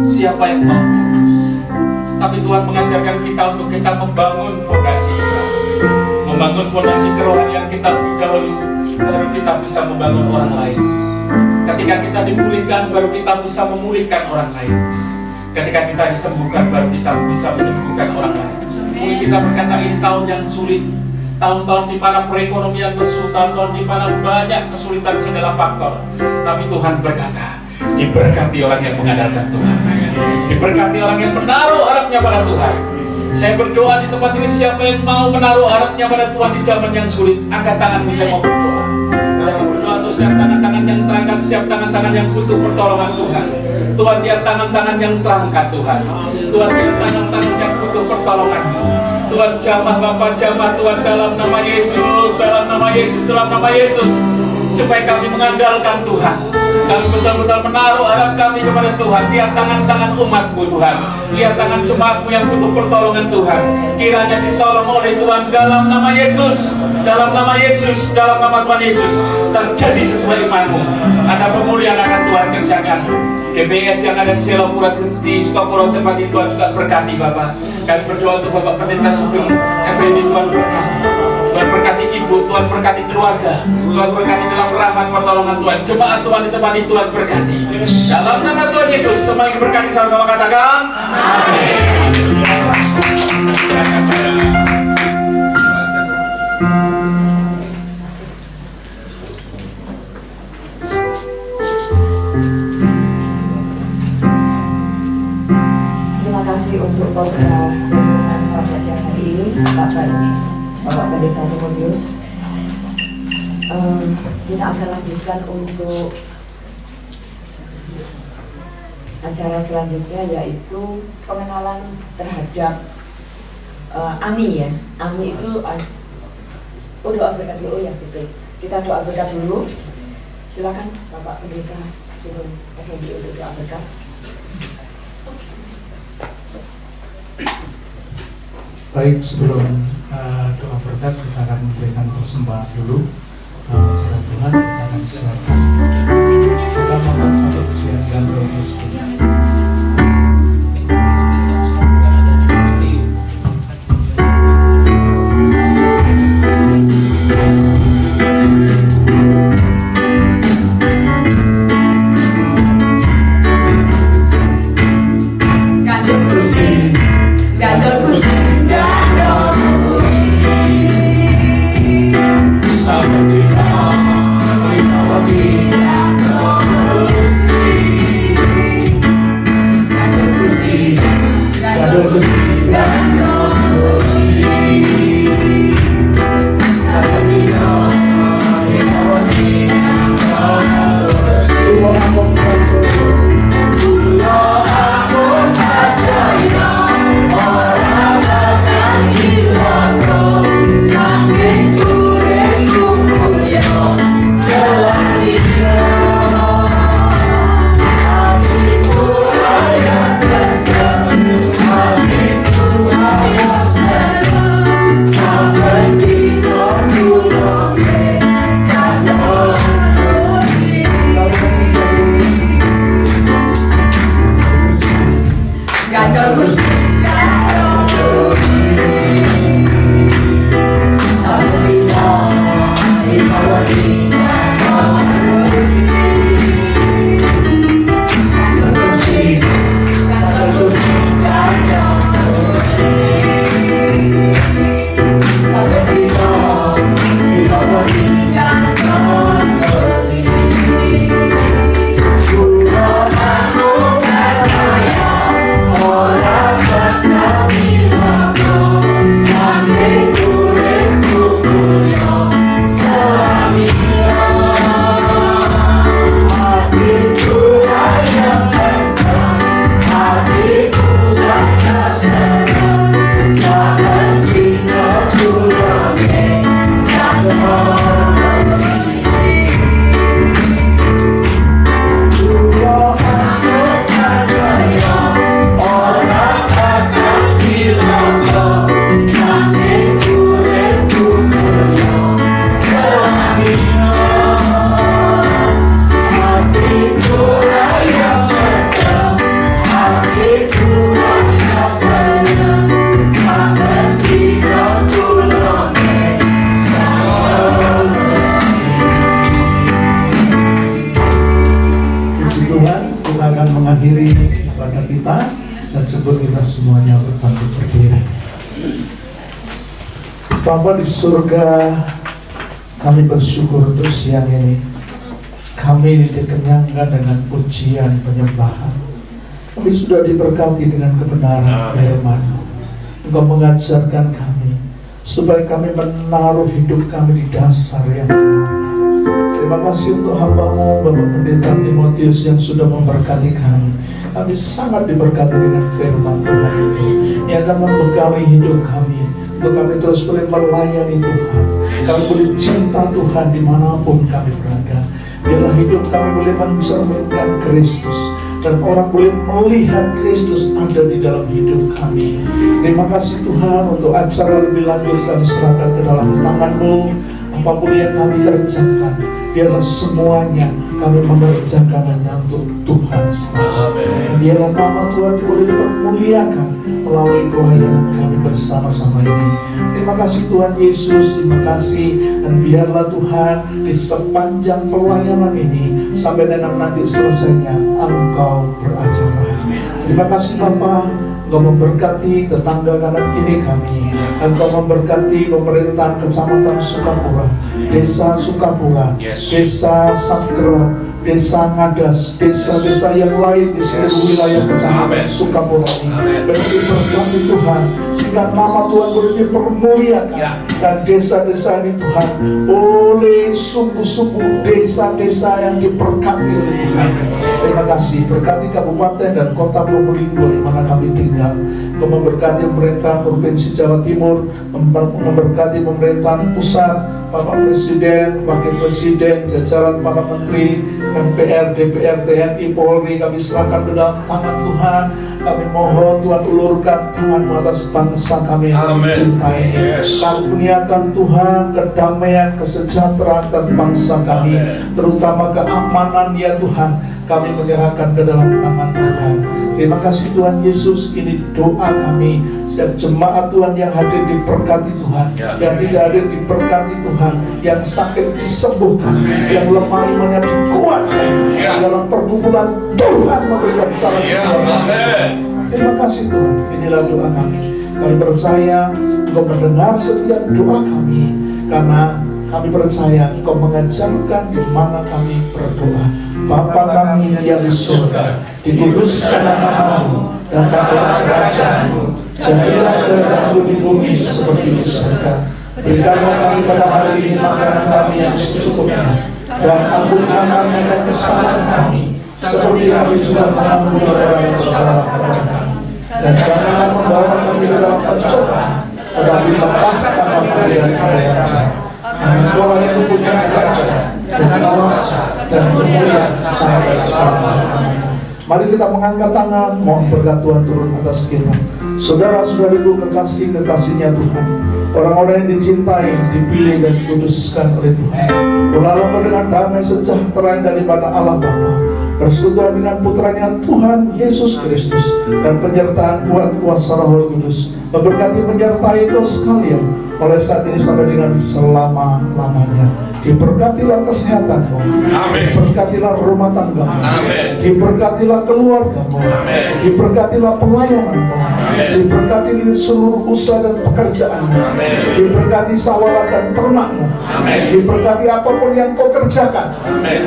Siapa yang mau putus? Tapi Tuhan mengajarkan kita untuk kita membangun fondasi kita, membangun fondasi kerohanian kita lebih dahulu, baru kita bisa membangun orang lain. Ketika kita dipulihkan, baru kita bisa memulihkan orang lain. Ketika kita disembuhkan, baru kita bisa menyembuhkan orang lain. Mungkin kita berkata ini tahun yang sulit, tahun-tahun di mana perekonomian lesu, tahun-tahun di mana banyak kesulitan segala faktor. Tapi Tuhan berkata, diberkati orang yang mengandalkan Tuhan, diberkati orang yang menaruh harapnya pada Tuhan. Saya berdoa di tempat ini, siapa yang mau menaruh harapnya pada Tuhan di zaman yang sulit, angkat tanganmu, saya mau berdoa. Saya mau berdoa untuk setiap tangan-tangan yang terangkat, setiap tangan-tangan yang butuh pertolongan Tuhan. Tuhan, lihat tangan-tangan yang terangkat Tuhan. Tuhan, lihat tangan-tangan yang butuh pertolongan-Mu. Tuhan, jamah Bapa, jamah Tuhan, dalam nama Yesus, dalam nama Yesus, dalam nama Yesus. Supaya kami mengandalkan Tuhan, kami betul-betul menaruh harap kami kepada Tuhan. Lihat tangan-tangan umat-Mu Tuhan, lihat tangan jemaat-Mu yang butuh pertolongan Tuhan. Kiranya ditolong oleh Tuhan dalam nama Yesus, dalam nama Yesus, dalam nama Tuhan Yesus. Terjadi sesuai iman-Mu. Ada pemulihan akan Tuhan kerjakan. GPS yang ada di Selopura, di Sukapura tempat itu Tuhan juga berkati Bapak. Kami berdoa untuk Bapak Pendeta Sugeng Effendi, Tuhan berkati. Tuhan berkati ibu, Tuhan berkati keluarga, Tuhan berkati dalam rahmat pertolongan Tuhan. Jemaat Tuhan di tempat ini Tuhan berkati. Dalam nama Tuhan Yesus, semua yang berkati sama-sama katakan amin. Terima kasih untuk khotbah renungan pada siang hari ini, Bapak Pendeta Timotius. Kita akan lanjutkan untuk acara selanjutnya, yaitu pengenalan terhadap AMI ya. AMI itu doa berkat dulu. Oh ya betul. Kita doa berkat dulu. Silakan Bapak Pendeta Sugeng Effendi untuk doa berkat. Baik, sebelum doa berkat kita akan memberikan persembahan dulu. Jalan Tuhan kita akan silakan. Kita mau satu pujian dan Kristi. Sampai kita, saya sebut kita semuanya untuk bangkit berdiri. Bapa di surga, kami bersyukur untuk siang ini. Kami dikenyangkan dengan pujian penyembahan. Kami sudah diberkati dengan kebenaran firman. Engkau mengajarkan kami supaya kami menaruh hidup kami di dasar yang benar. Terima kasih untuk hamba-Mu Bapak Pendeta Timotius yang sudah memberkati kami. Kami sangat diberkati dengan firman Tuhan itu yang akan membekali hidup kami untuk kami terus boleh melayani Tuhan. Kami boleh cinta Tuhan dimanapun kami berada. Biarlah hidup kami boleh mencerminkan Kristus dan orang boleh melihat Kristus ada di dalam hidup kami. Terima kasih Tuhan untuk acara lebih lanjut kami serahkan ke dalam tangan-Mu. Apapun yang kami kerjakan, biarlah semuanya kami mengerjakannya untuk Tuhan semata. Biarlah nama Tuhan boleh dipermuliakan melalui pelayanan kami bersama-sama ini. Terima kasih Tuhan Yesus, terima kasih. Dan biarlah Tuhan di sepanjang pelayanan ini sampai dengan nanti selesainya Engkau beracara. Terima kasih Bapa, Engkau memberkati tetangga kanan kiri kami. Engkau memberkati pemerintahan Kecamatan Sukapura, Desa Sukapura, Desa Sangkrep, Desa Ngadas, desa-desa yang lain di seluruh wilayah Kecamatan Sukapura ini. Berkati Tuhan, sehingga nama Tuhan boleh dipermuliakan. Dan desa-desa ini Tuhan oleh suku-suku desa-desa yang diberkati oleh Tuhan. Terima kasih, berkati kabupaten dan kota Probolinggo di mana kami tinggal. Engkau memberkati pemerintahan Provinsi Jawa Timur, memberkati pemerintahan pusat, Bapak Presiden, Wakil Presiden, jajaran para menteri, MPR, DPR, TNI, Polri, kami serahkan ke dalam tangan Tuhan. Kami mohon Tuhan ulurkan tangan-Mu atas bangsa kami yang mencintai. Karuniakan Tuhan kedamaian, kesejahteraan dan bangsa kami, terutama keamanan ya Tuhan. Kami menyerahkan ke dalam tangan Tuhan. Terima kasih Tuhan Yesus, ini doa kami. Setiap jemaat Tuhan yang hadir diberkati Tuhan, yang tidak hadir diberkati Tuhan, yang sakit disembuhkan, yang lemah imannya dikuatkan. Dalam pergumulan Tuhan memberikan jalan keluar. Terima kasih Tuhan, inilah doa kami. Kami percaya Engkau mendengar setiap doa kami, karena kami percaya Engkau mengajarkan di mana kami berdoa. Bapa kami yang di surga, dikuduskanlah nama-Mu, datanglah kerajaan-Mu, jadilah kehendak-Mu di bumi seperti di surga. Berikanlah kami pada hari ini makanan kami yang secukupnya, dan ampunilah kami akan kesalahan kami, seperti kami juga mengampuni orang yang bersalah kepada kami. Dan janganlah membawa kami ke dalam pencobaan, tetapi lepaskan kami dari jahat. Engkau yang mempunyai kerajaan dan kuasa dan kemuliaan sampai selama-lamanya. Mari kita mengangkat tangan, mohon berkat Tuhan turun atas kita. Saudara-saudariku kekasih-kekasihnya Tuhan, orang-orang yang dicintai, dipilih dan dikuduskan oleh Tuhan. Berlalu dengan damai sejahtera daripada Allah Bapa, persekutuan dengan putranya Tuhan Yesus Kristus, dan penyertaan kuat kuasa Roh Kudus memberkati menyertai kau sekalian oleh saat ini sampai dengan selama-lamanya. Diberkatilah kesehatanmu, diberkatilah rumah tanggamu, diberkatilah keluargamu, diberkatilah pelayananmu, diberkati seluruh usaha dan pekerjaanmu, diberkati sawalan dan ternakmu, diberkati apapun yang kau kerjakan,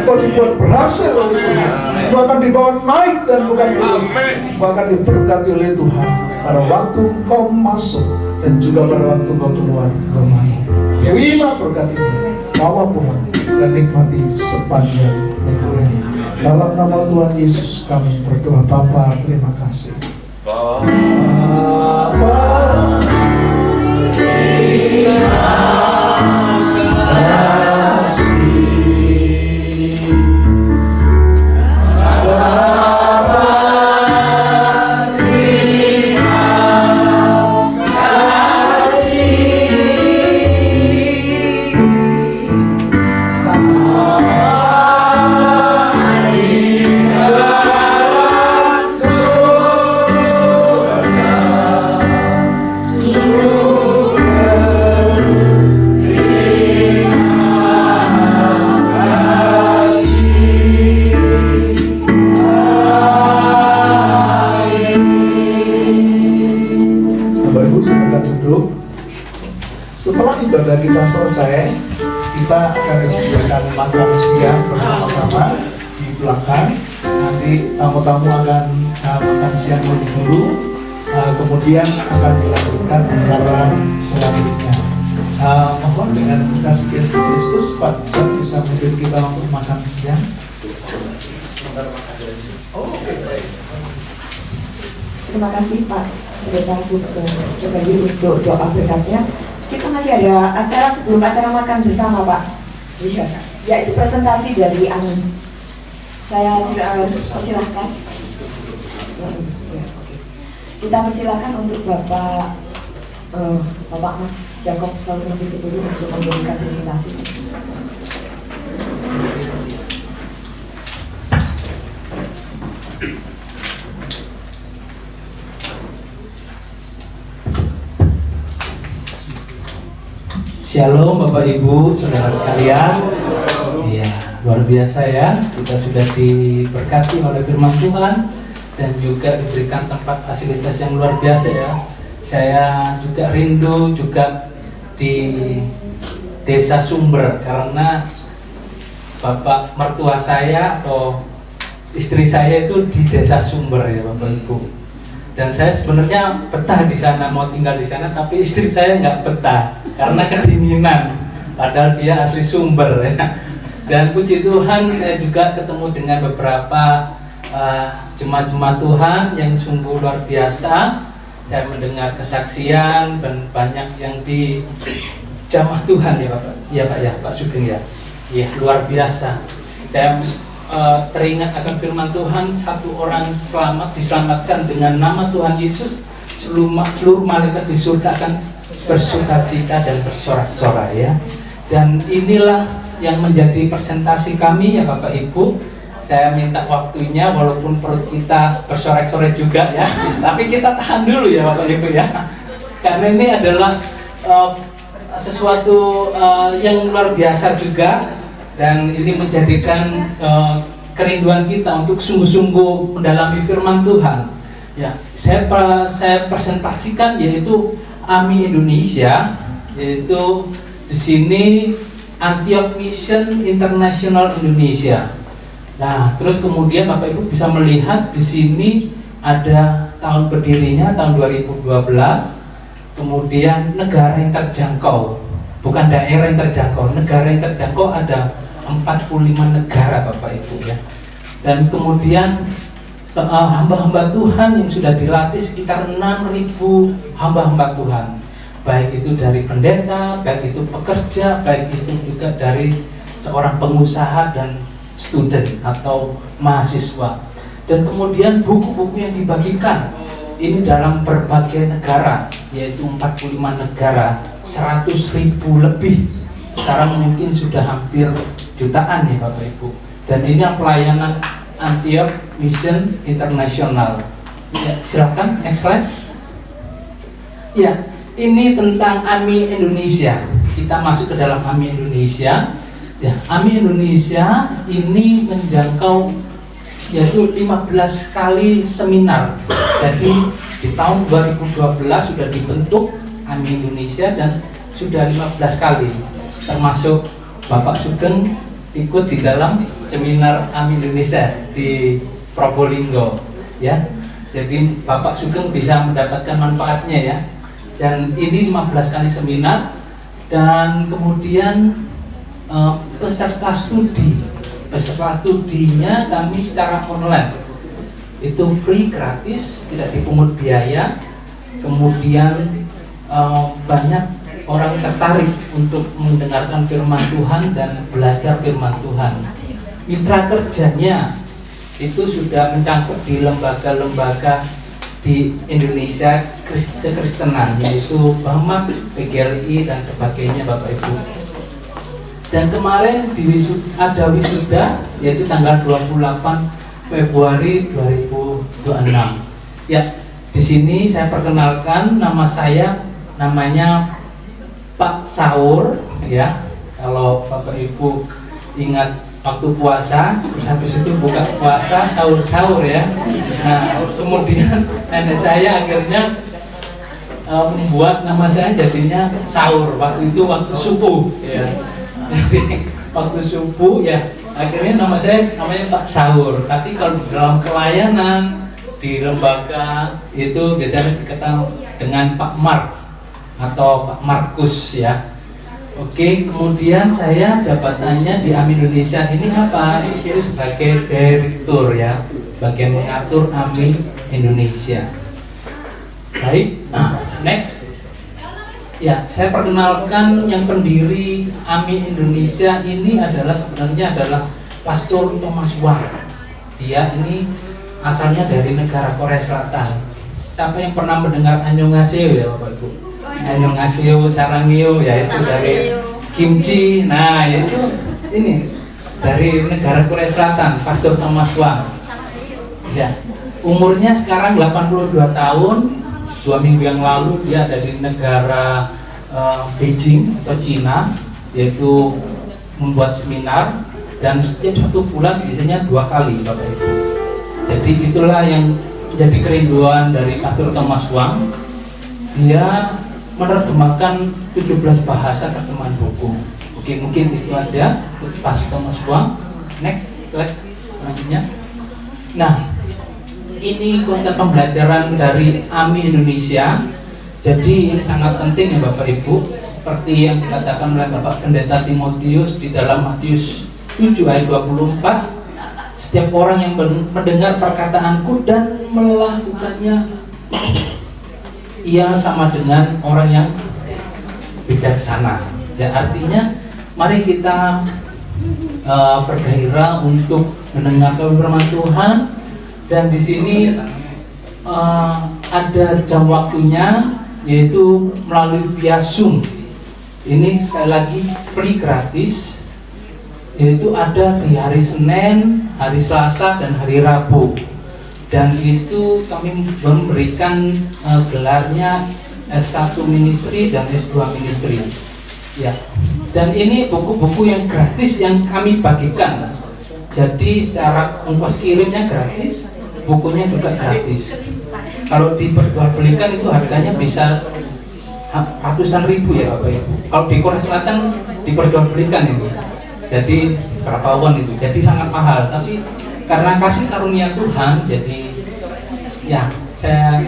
kau dibuat berhasil oleh Tuhan, kau akan dibawa naik dan bukan turun, kau akan diberkati oleh Tuhan pada waktu kau masuk dan juga pada waktu kau keluar rumahmu. Terima berkat ini, bawa pulang dan nikmati sepanjang minggu ini. Dalam nama Tuhan Yesus kami berdoa. Bapa, terima kasih. Bapa, terima kasih. kita selesai, kita akan disediakan makan siang bersama-sama di belakang. Nanti tamu-tamu akan makan siang lebih dulu, kemudian akan dilakukan acara selanjutnya. Mohon dengan kasih Yesus Kristus, Pak Jan bisa memimpin kita untuk makan siang. Terima kasih Pak Pendeta Sugeng kembali untuk doa berkatnya. Kita masih ada acara sebelum acara makan bersama Pak. Iya, yaitu presentasi dari Ami. Saya persilahkan. Kita persilahkan untuk Bapak Max Jacob Saluno dulu untuk memberikan presentasi. Shalom Bapak Ibu, Saudara sekalian. Iya, luar biasa ya. Kita sudah diberkati oleh firman Tuhan dan juga diberikan tempat fasilitas yang luar biasa ya. Saya juga rindu juga di Desa Sumber karena bapak mertua saya atau istri saya itu di Desa Sumber ya Bapak Ibu. Dan saya sebenarnya betah di sana, mau tinggal di sana, tapi istri saya nggak betah karena kedinginan. Padahal dia asli Sumber ya. Dan puji Tuhan saya juga ketemu dengan beberapa jemaat-jemaat Tuhan yang sungguh luar biasa. Saya mendengar kesaksian dan banyak yang di jamah Tuhan ya Bapak. Ya Pak ya, Pak Sugeng ya. Iya luar biasa. Saya teringat akan firman Tuhan, satu orang diselamatkan dengan nama Tuhan Yesus, seluruh malaikat di surga akan bersukacita dan bersorak-sorai ya. Dan inilah yang menjadi presentasi kami ya Bapak Ibu. Saya minta waktunya walaupun perut kita bersorak-sorai juga ya, tapi kita tahan dulu ya Bapak Ibu ya. Karena ini adalah sesuatu yang luar biasa juga. Dan ini menjadikan kerinduan kita untuk sungguh-sungguh mendalami firman Tuhan. Ya, saya presentasikan yaitu AMI Indonesia, yaitu di sini Antioch Mission International Indonesia. Nah, terus kemudian Bapak Ibu bisa melihat di sini ada tahun berdirinya tahun 2012, kemudian negara yang terjangkau, bukan daerah yang terjangkau, negara yang terjangkau ada 45 negara Bapak Ibu ya. Dan kemudian hamba-hamba Tuhan yang sudah dilatih sekitar 6.000 hamba-hamba Tuhan, baik itu dari pendeta, baik itu pekerja, baik itu juga dari seorang pengusaha dan student atau mahasiswa. Dan kemudian buku-buku yang dibagikan ini dalam berbagai negara, yaitu 45 negara, 100.000 lebih. Sekarang mungkin sudah hampir jutaan ya Bapak Ibu. Dan ini pelayanan Antioch Mission International. Ya, silahkan next slide. Ya, ini tentang AMI Indonesia. Kita masuk ke dalam AMI Indonesia. Ya, AMI Indonesia ini menjangkau yaitu 15 kali seminar. Jadi di tahun 2012 sudah dibentuk AMI Indonesia dan sudah 15 kali, termasuk Bapak Sugeng ikut di dalam seminar AMI Indonesia di Probolinggo ya. Jadi Bapak Sugeng bisa mendapatkan manfaatnya ya. Dan ini 15 kali seminar. Dan kemudian peserta studinya kami secara online itu free, gratis, tidak dipungut biaya. Kemudian banyak orang tertarik untuk mendengarkan firman Tuhan dan belajar firman Tuhan. Mitra kerjanya itu sudah mencakup di lembaga-lembaga di Indonesia Kristenan, yaitu BAMAK, PGRI dan sebagainya Bapak Ibu. Dan kemarin ada wisuda yaitu tanggal 28 Februari 2026. Ya, di sini saya perkenalkan, nama saya namanya Pak Saur ya. Kalau Bapak Ibu ingat waktu puasa, terus habis itu buka puasa sahur-sahur ya. Nah, kemudian nenek saya akhirnya membuat nama saya jadinya Saur waktu subuh ya. Jadi waktu subuh ya akhirnya nama saya namanya Pak Saur. Tapi kalau dalam pelayanan di lembaga itu biasanya dikenal dengan Pak Mark atau Pak Markus ya. Oke, kemudian saya jabatannya di AMI Indonesia ini apa? Itu sebagai direktur ya, bagian mengatur AMI Indonesia. Baik, next. Ya, saya perkenalkan yang pendiri AMI Indonesia ini sebenarnya adalah Pastor Thomas Wang. Dia ini asalnya dari negara Korea Selatan. Siapa yang pernah mendengar Annyeonghaseyo ya Bapak Ibu? Annyeonghaseyo, Sarangyo ya itu dari kimchi. Nah, itu ini dari negara Korea Selatan, Pastor Thomas Wang. Ya, umurnya sekarang 82 tahun. 2 minggu yang lalu dia ada di negara Beijing atau Cina, yaitu membuat seminar dan setiap 1 bulan biasanya 2 kali Bapak Ibu. Jadi itulah yang menjadi kerinduan dari Pastor Thomas Wang. Dia menerjemahkan 17 bahasa terjemahan buku. Oke, mungkin itu aja untuk Pastor Thomas Wang. Next slide selanjutnya. Nah, ini konten pembelajaran dari AMI Indonesia. Jadi ini sangat penting ya Bapak Ibu, seperti yang dikatakan oleh Bapak Pendeta Timotius di dalam Matius 7 ayat 24, setiap orang yang mendengar perkataanku dan melakukannya, ia sama dengan orang yang bijaksana. Ya, artinya mari kita bergairah untuk mendengarkan firman Tuhan. Dan di sini ada jam waktunya, yaitu melalui via Zoom. Ini sekali lagi free, gratis, yaitu ada di hari Senin, hari Selasa, dan hari Rabu. Dan itu kami memberikan gelarnya S1 Ministry dan S2 Ministry. Ya. Dan ini buku-buku yang gratis yang kami bagikan. Jadi secara ongkos kirimnya gratis, bukunya juga gratis. Kalau diperjualbelikan itu harganya bisa ratusan ribu ya Bapak Ibu. Kalau di Korea Selatan diperjualbelikan ini, jadi berapa won itu, jadi sangat mahal. Tapi karena kasih karunia Tuhan, jadi ya saya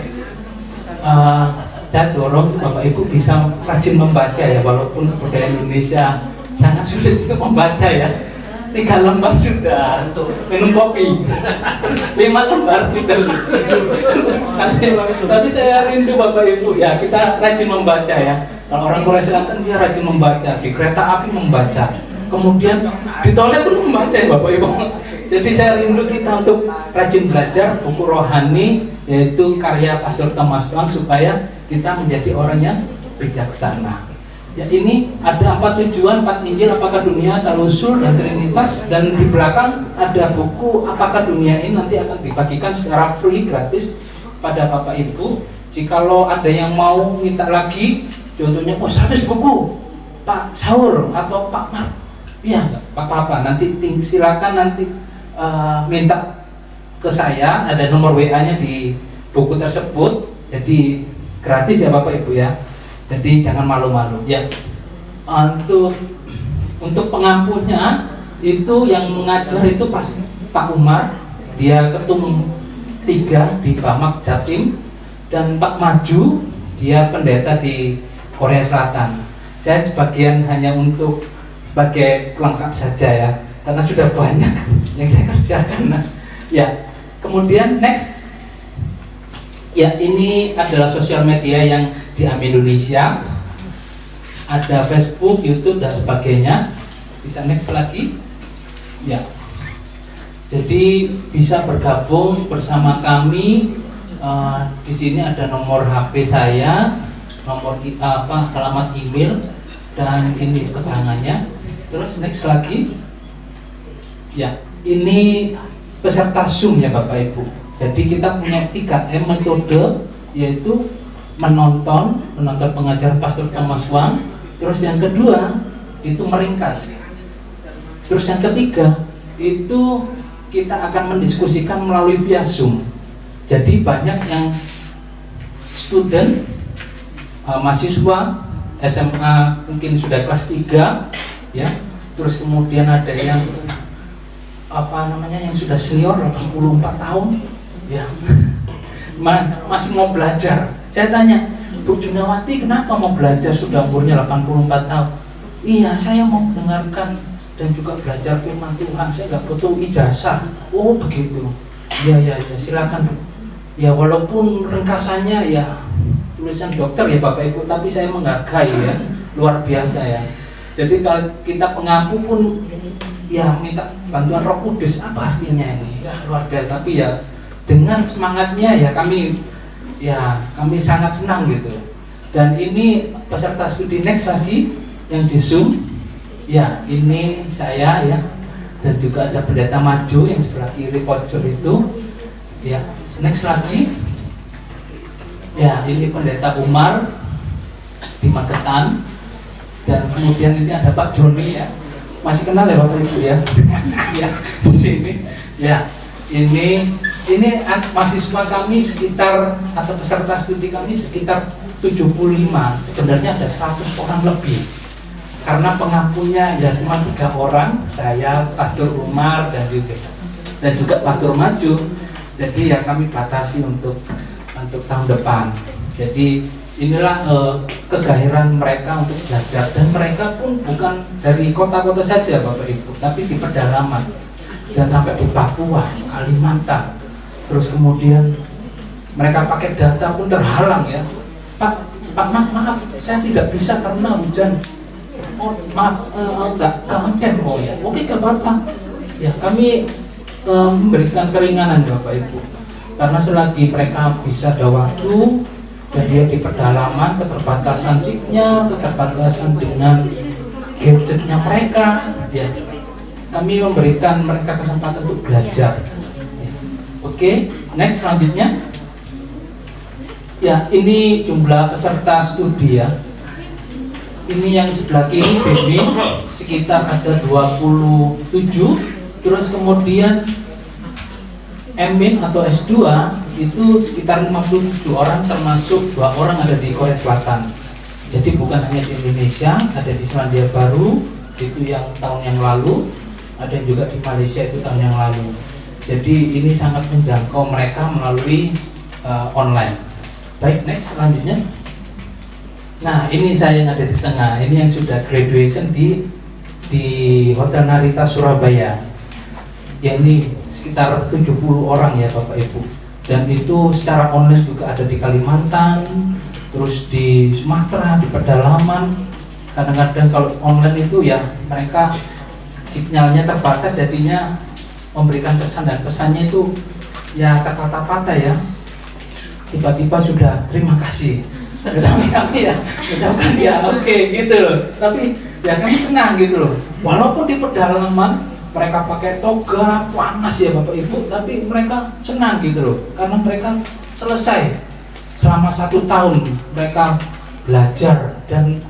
dorong Bapak Ibu bisa rajin membaca ya, walaupun budaya Indonesia sangat sulit untuk membaca ya. 3 lembar sudah minum kopi, 5 lembar sudah. Tapi saya rindu Bapak Ibu ya, kita rajin membaca ya. Kalau orang Korea Selatan dia rajin membaca, di kereta api membaca, kemudian di toilet pun membaca ya Bapak Ibu. Jadi saya rindu kita untuk rajin belajar buku rohani, yaitu karya Pastor Thomas Wang, supaya kita menjadi orang yang bijaksana. Ya, ini ada 4 tujuan, 4 Injil, apakah dunia, asal-usul, dan Trinitas. Dan di belakang ada buku apakah dunia ini, nanti akan dibagikan secara free, gratis pada Bapak Ibu. Jikalau ada yang mau minta lagi, contohnya 100 buku Pak Saur atau Pak Mark, ya nggak apa-apa, nanti silakan nanti minta ke saya, ada nomor WA-nya di buku tersebut. Jadi gratis ya Bapak Ibu ya. Jadi jangan malu-malu ya. Untuk pengampunya itu yang mengajar itu Pak Umar, dia ketum 3 di Bamak Jatim, dan Pak Maju dia pendeta di Korea Selatan. Saya sebagian hanya untuk sebagai pelengkap saja ya, karena sudah banyak yang saya kerjakan. Nah, ya. Kemudian next. Ya, ini adalah sosial media yang di AMI Indonesia. Ada Facebook, YouTube, dan sebagainya. Bisa next lagi. Ya. Jadi bisa bergabung bersama kami. Di sini ada nomor HP saya, nomor alamat email, dan ini keterangannya. Terus next lagi. Ya, ini peserta Zoom ya Bapak Ibu. Jadi kita punya 3M metode, yaitu menonton pengajaran Pastor Thomas Wang. Terus yang kedua itu meringkas. Terus yang ketiga itu kita akan mendiskusikan melalui via Zoom. Jadi banyak yang student mahasiswa SMA mungkin sudah kelas 3 ya. Terus kemudian ada yang yang sudah senior 84 tahun ya. Masih mau belajar. Saya tanya, Bu Junawati kenapa mau belajar sudah umurnya 84 tahun? Iya, saya mau mendengarkan dan juga belajar firman Tuhan. Saya nggak butuh ijazah. Oh begitu. Ya silakan. Ya walaupun ringkasannya ya tulisan dokter ya Bapak Ibu, tapi saya menghargai ya, luar biasa ya. Jadi kalau kita pengampu pun ya minta bantuan Roh Kudus, apa artinya ini? Ya luar biasa. Tapi ya dengan semangatnya ya kami sangat senang gitu. Dan ini peserta studi next lagi yang di Zoom. Ya ini saya ya, dan juga ada pendeta maju yang sebelah kiri pojok itu. Ya next lagi. Ya ini pendeta Umar di Magetan. Dan kemudian ini ada Pak Joni ya, masih kenal ya Bapak Ibu ya. Ya di sini ya ini mahasiswa kami sekitar, atau peserta studi kami sekitar 75, sebenarnya ada 100 orang lebih karena pengampunya ya cuma 3 orang, saya, Pastor Umar dan juga Pastor Maju. Jadi ya kami batasi untuk tahun depan. Jadi inilah kegairahan mereka untuk belajar, dan mereka pun bukan dari kota-kota saja Bapak Ibu, tapi di pedalaman dan sampai di Papua, Kalimantan. Terus kemudian mereka pakai data pun terhalang ya. Pak maaf, saya tidak bisa karena hujan. Oh maaf, enggak ngedem. Oh ya, oke gak apa-apa. Ya kami memberikan keringanan Bapak Ibu, karena selagi mereka bisa ada waktu dan dia di pedalaman, keterbatasan chipnya, keterbatasan dengan gadgetnya mereka, ya kami memberikan mereka kesempatan untuk belajar. Oke, next selanjutnya. Ya, ini jumlah peserta studi ya. Ini yang sebelah kiri BB sekitar ada 27. Terus kemudian Emin atau S2 itu sekitar 57 orang, termasuk 2 orang ada di Korea Selatan. Jadi bukan hanya di Indonesia, ada di Selandia Baru itu yang tahun yang lalu, ada juga di Malaysia itu tahun yang lalu. Jadi ini sangat menjangkau mereka melalui online. Baik, next selanjutnya. Nah ini saya yang ada di tengah, ini yang sudah graduation di Hotel Narita Surabaya. Ya ini sekitar 70 orang ya Bapak Ibu. Dan itu secara online juga ada di Kalimantan, terus di Sumatera, di pedalaman. Kadang-kadang kalau online itu ya mereka sinyalnya terbatas, jadinya memberikan pesan, dan pesannya itu ya terpatah-patah ya. Tiba-tiba sudah terima kasih. Tapi kami ya ucapkan ya oke, gitu loh. Tapi ya kami senang gitu loh. Walaupun di pedalaman mereka pakai toga panas ya Bapak Ibu, tapi mereka senang gitu loh, karena mereka selesai selama 1 tahun mereka belajar. Dan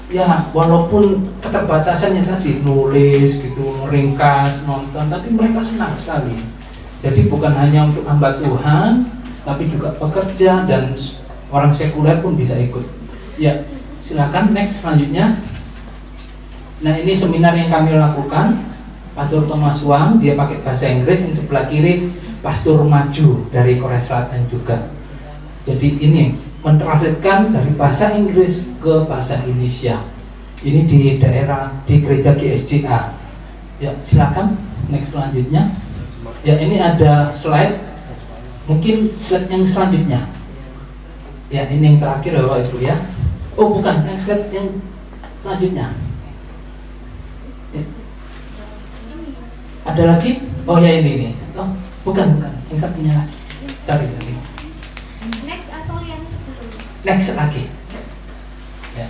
ya walaupun keterbatasannya tadi nulis gitu, ringkas, nonton, tapi mereka senang sekali. Jadi bukan hanya untuk hamba Tuhan, tapi juga pekerja dan orang sekuler pun bisa ikut. Ya, silakan next selanjutnya. Nah ini seminar yang kami lakukan. Pastor Thomas Wang, dia pakai bahasa Inggris. Yang sebelah kiri Pastor Maju dari Korea Selatan juga. Jadi ini mentranslatekan dari bahasa Inggris ke bahasa Indonesia. Ini di daerah di gereja GSJA. Ya silakan next selanjutnya. Ya ini ada slide, mungkin slide yang selanjutnya. Ya ini yang terakhir Bapak Ibu ya. Oh bukan, yang slide yang selanjutnya. Ya. Ada lagi? Oh ya ini nih. Oh bukan, yang satunya lagi. Sorry. Next atau yang sebelum? Next lagi. Ya.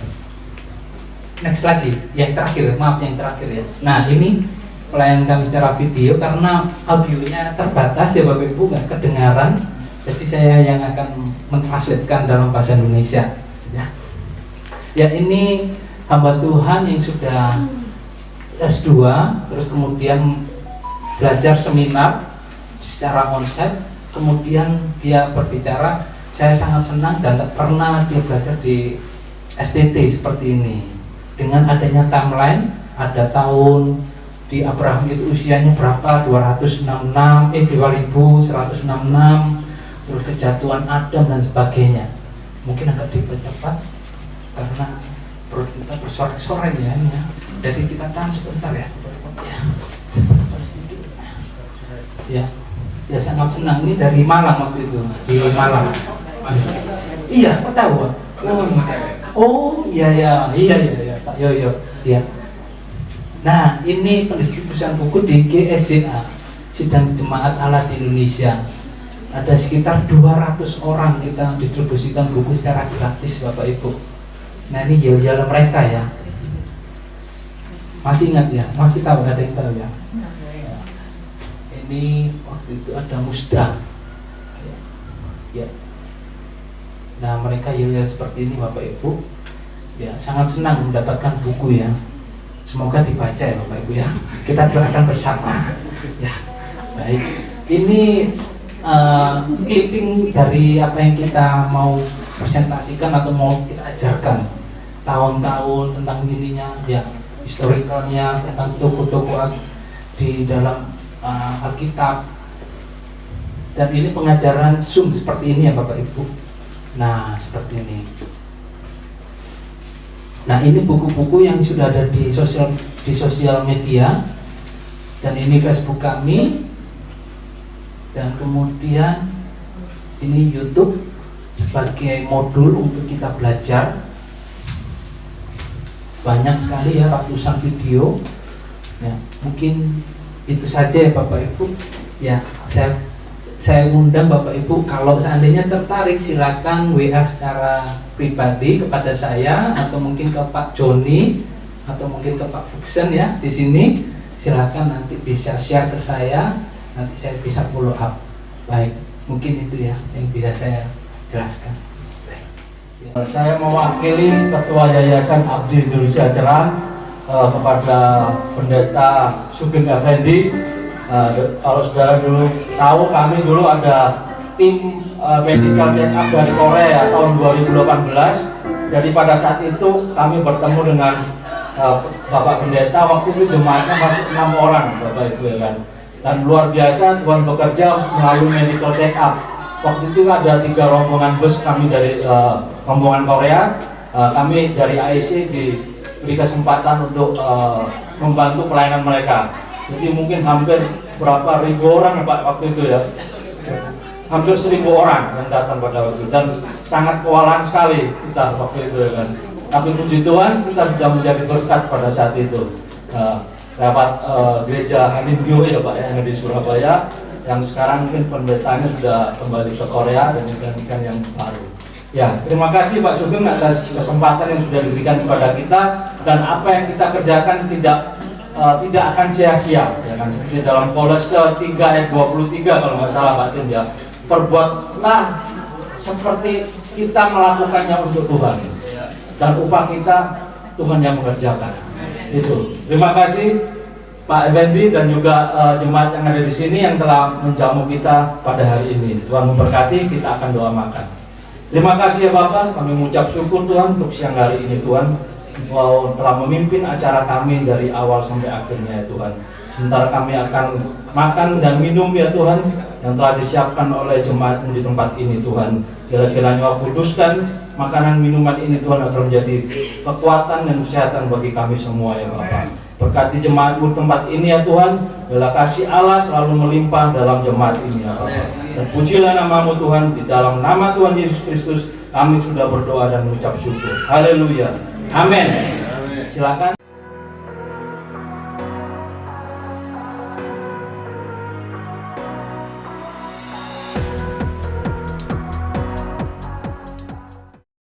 Next lagi, yang terakhir, maaf yang terakhir ya. Nah ini pelayanan kami secara video, karena audionya terbatas ya Bapak Ibu, nggak kedengaran. Jadi saya yang akan mentranslatekan dalam bahasa Indonesia. Ya ini hamba Tuhan yang sudah S2, terus kemudian belajar seminar secara onsite, kemudian dia berbicara Saya sangat senang dan tak pernah dia belajar di STT seperti ini. Dengan adanya timeline, ada tahun di Abraham itu usianya berapa, 2166, terus kejatuhan Adam dan sebagainya. Mungkin agak dipercepat karena perut kita bersorak-sorai ya, ini ya. Jadi kita tahan sebentar ya. Ya, saya sangat senang. Ini dari Malang waktu itu, di Malang. Iya, kok tahu? Oh, iya. Iya. Nah, ini pendistribusian buku di GSJA, Sidang Jemaat Allah di Indonesia. Ada sekitar 200 orang kita distribusikan buku secara gratis, Bapak Ibu. Nah, ini yel-yel mereka ya. Masih ingat ya? Masih tahu? Ada yang tahu ya? Ini waktu itu ada Musda. Ya. Nah, mereka yel-yel seperti ini, Bapak Ibu. Ya, sangat senang mendapatkan buku ya. Semoga dibaca ya, Bapak Ibu ya. Kita doakan bersama. Ya, baik. Ini clipping dari apa yang kita mau presentasikan atau mau kita ajarkan. Tahun-tahun tentang ininya, ya, historicalnya, tentang toko-toko di dalam Alkitab. Dan ini pengajaran Zoom seperti ini ya, Bapak Ibu. Nah, seperti ini. Nah, ini buku-buku yang sudah ada di sosial media, dan ini Facebook kami, dan kemudian ini YouTube sebagai modul untuk kita belajar. Banyak sekali ya, ratusan video. Ya, mungkin itu saja ya Bapak Ibu. Ya, saya undang Bapak Ibu, kalau seandainya tertarik silakan WA secara pribadi kepada saya, atau mungkin ke Pak Joni, atau mungkin ke Pak Fiksen ya di sini. Silakan nanti bisa share ke saya, nanti saya bisa follow up. Baik, mungkin itu ya yang bisa saya jelaskan. Ya. Saya mewakili Ketua Yayasan Abdi Indonesia Cerah kepada Pendeta Sugeng Effendi. Kalau saudara dulu tahu, kami dulu ada tim medical check up dari Korea tahun 2018. Jadi pada saat itu kami bertemu dengan Bapak Pendeta. Waktu itu jemaatnya masih 6 orang, Bapak Ibu ya kan. Dan luar biasa Tuhan bekerja melalui medical check up. Waktu itu ada 3 rombongan bus kami dari rombongan Korea. Kami dari AIC diberi kesempatan untuk membantu pelayanan mereka. Jadi mungkin hampir berapa ribu orang Pak waktu itu ya, hampir 1000 orang yang datang pada waktu itu, dan sangat kewalahan sekali kita waktu itu ya kan. Tapi puji Tuhan kita sudah menjadi berkat pada saat itu. Lewat gereja Hanimgyo ya Pak yang di Surabaya, yang sekarang mungkin pendetanya sudah kembali ke Korea dan digantikan yang baru. Ya, terima kasih Pak Sugeng atas kesempatan yang sudah diberikan kepada kita, dan apa yang kita kerjakan tidak akan sia-sia ya kan. Seperti dalam Kolose 3 ayat 23 kalau nggak salah Pak Tim ya, perbuatlah seperti kita melakukannya untuk Tuhan, dan upah kita Tuhan yang mengerjakan. Itu. Terima kasih Pak Effendi dan juga jemaat yang ada di sini yang telah menjamu kita pada hari ini. Tuhan memberkati, kita akan doa makan. Terima kasih ya Bapak, kami mengucap syukur Tuhan untuk siang hari ini Tuhan. Wow, telah memimpin acara kami dari awal sampai akhirnya ya Tuhan. Sementara kami akan makan dan minum ya Tuhan, yang telah disiapkan oleh jemaat di tempat ini Tuhan. Kiranya kuduskan makanan minuman ini Tuhan, agar menjadi kekuatan dan kesehatan bagi kami semua ya Bapak. Berkati jemaat-Mu tempat ini ya Tuhan. Biarlah kasih Allah selalu melimpah dalam jemaat ini ya Bapak. Dan pujilah nama-Mu Tuhan, di dalam nama Tuhan Yesus Kristus kami sudah berdoa dan mengucap syukur. Haleluya. Amin. Silakan.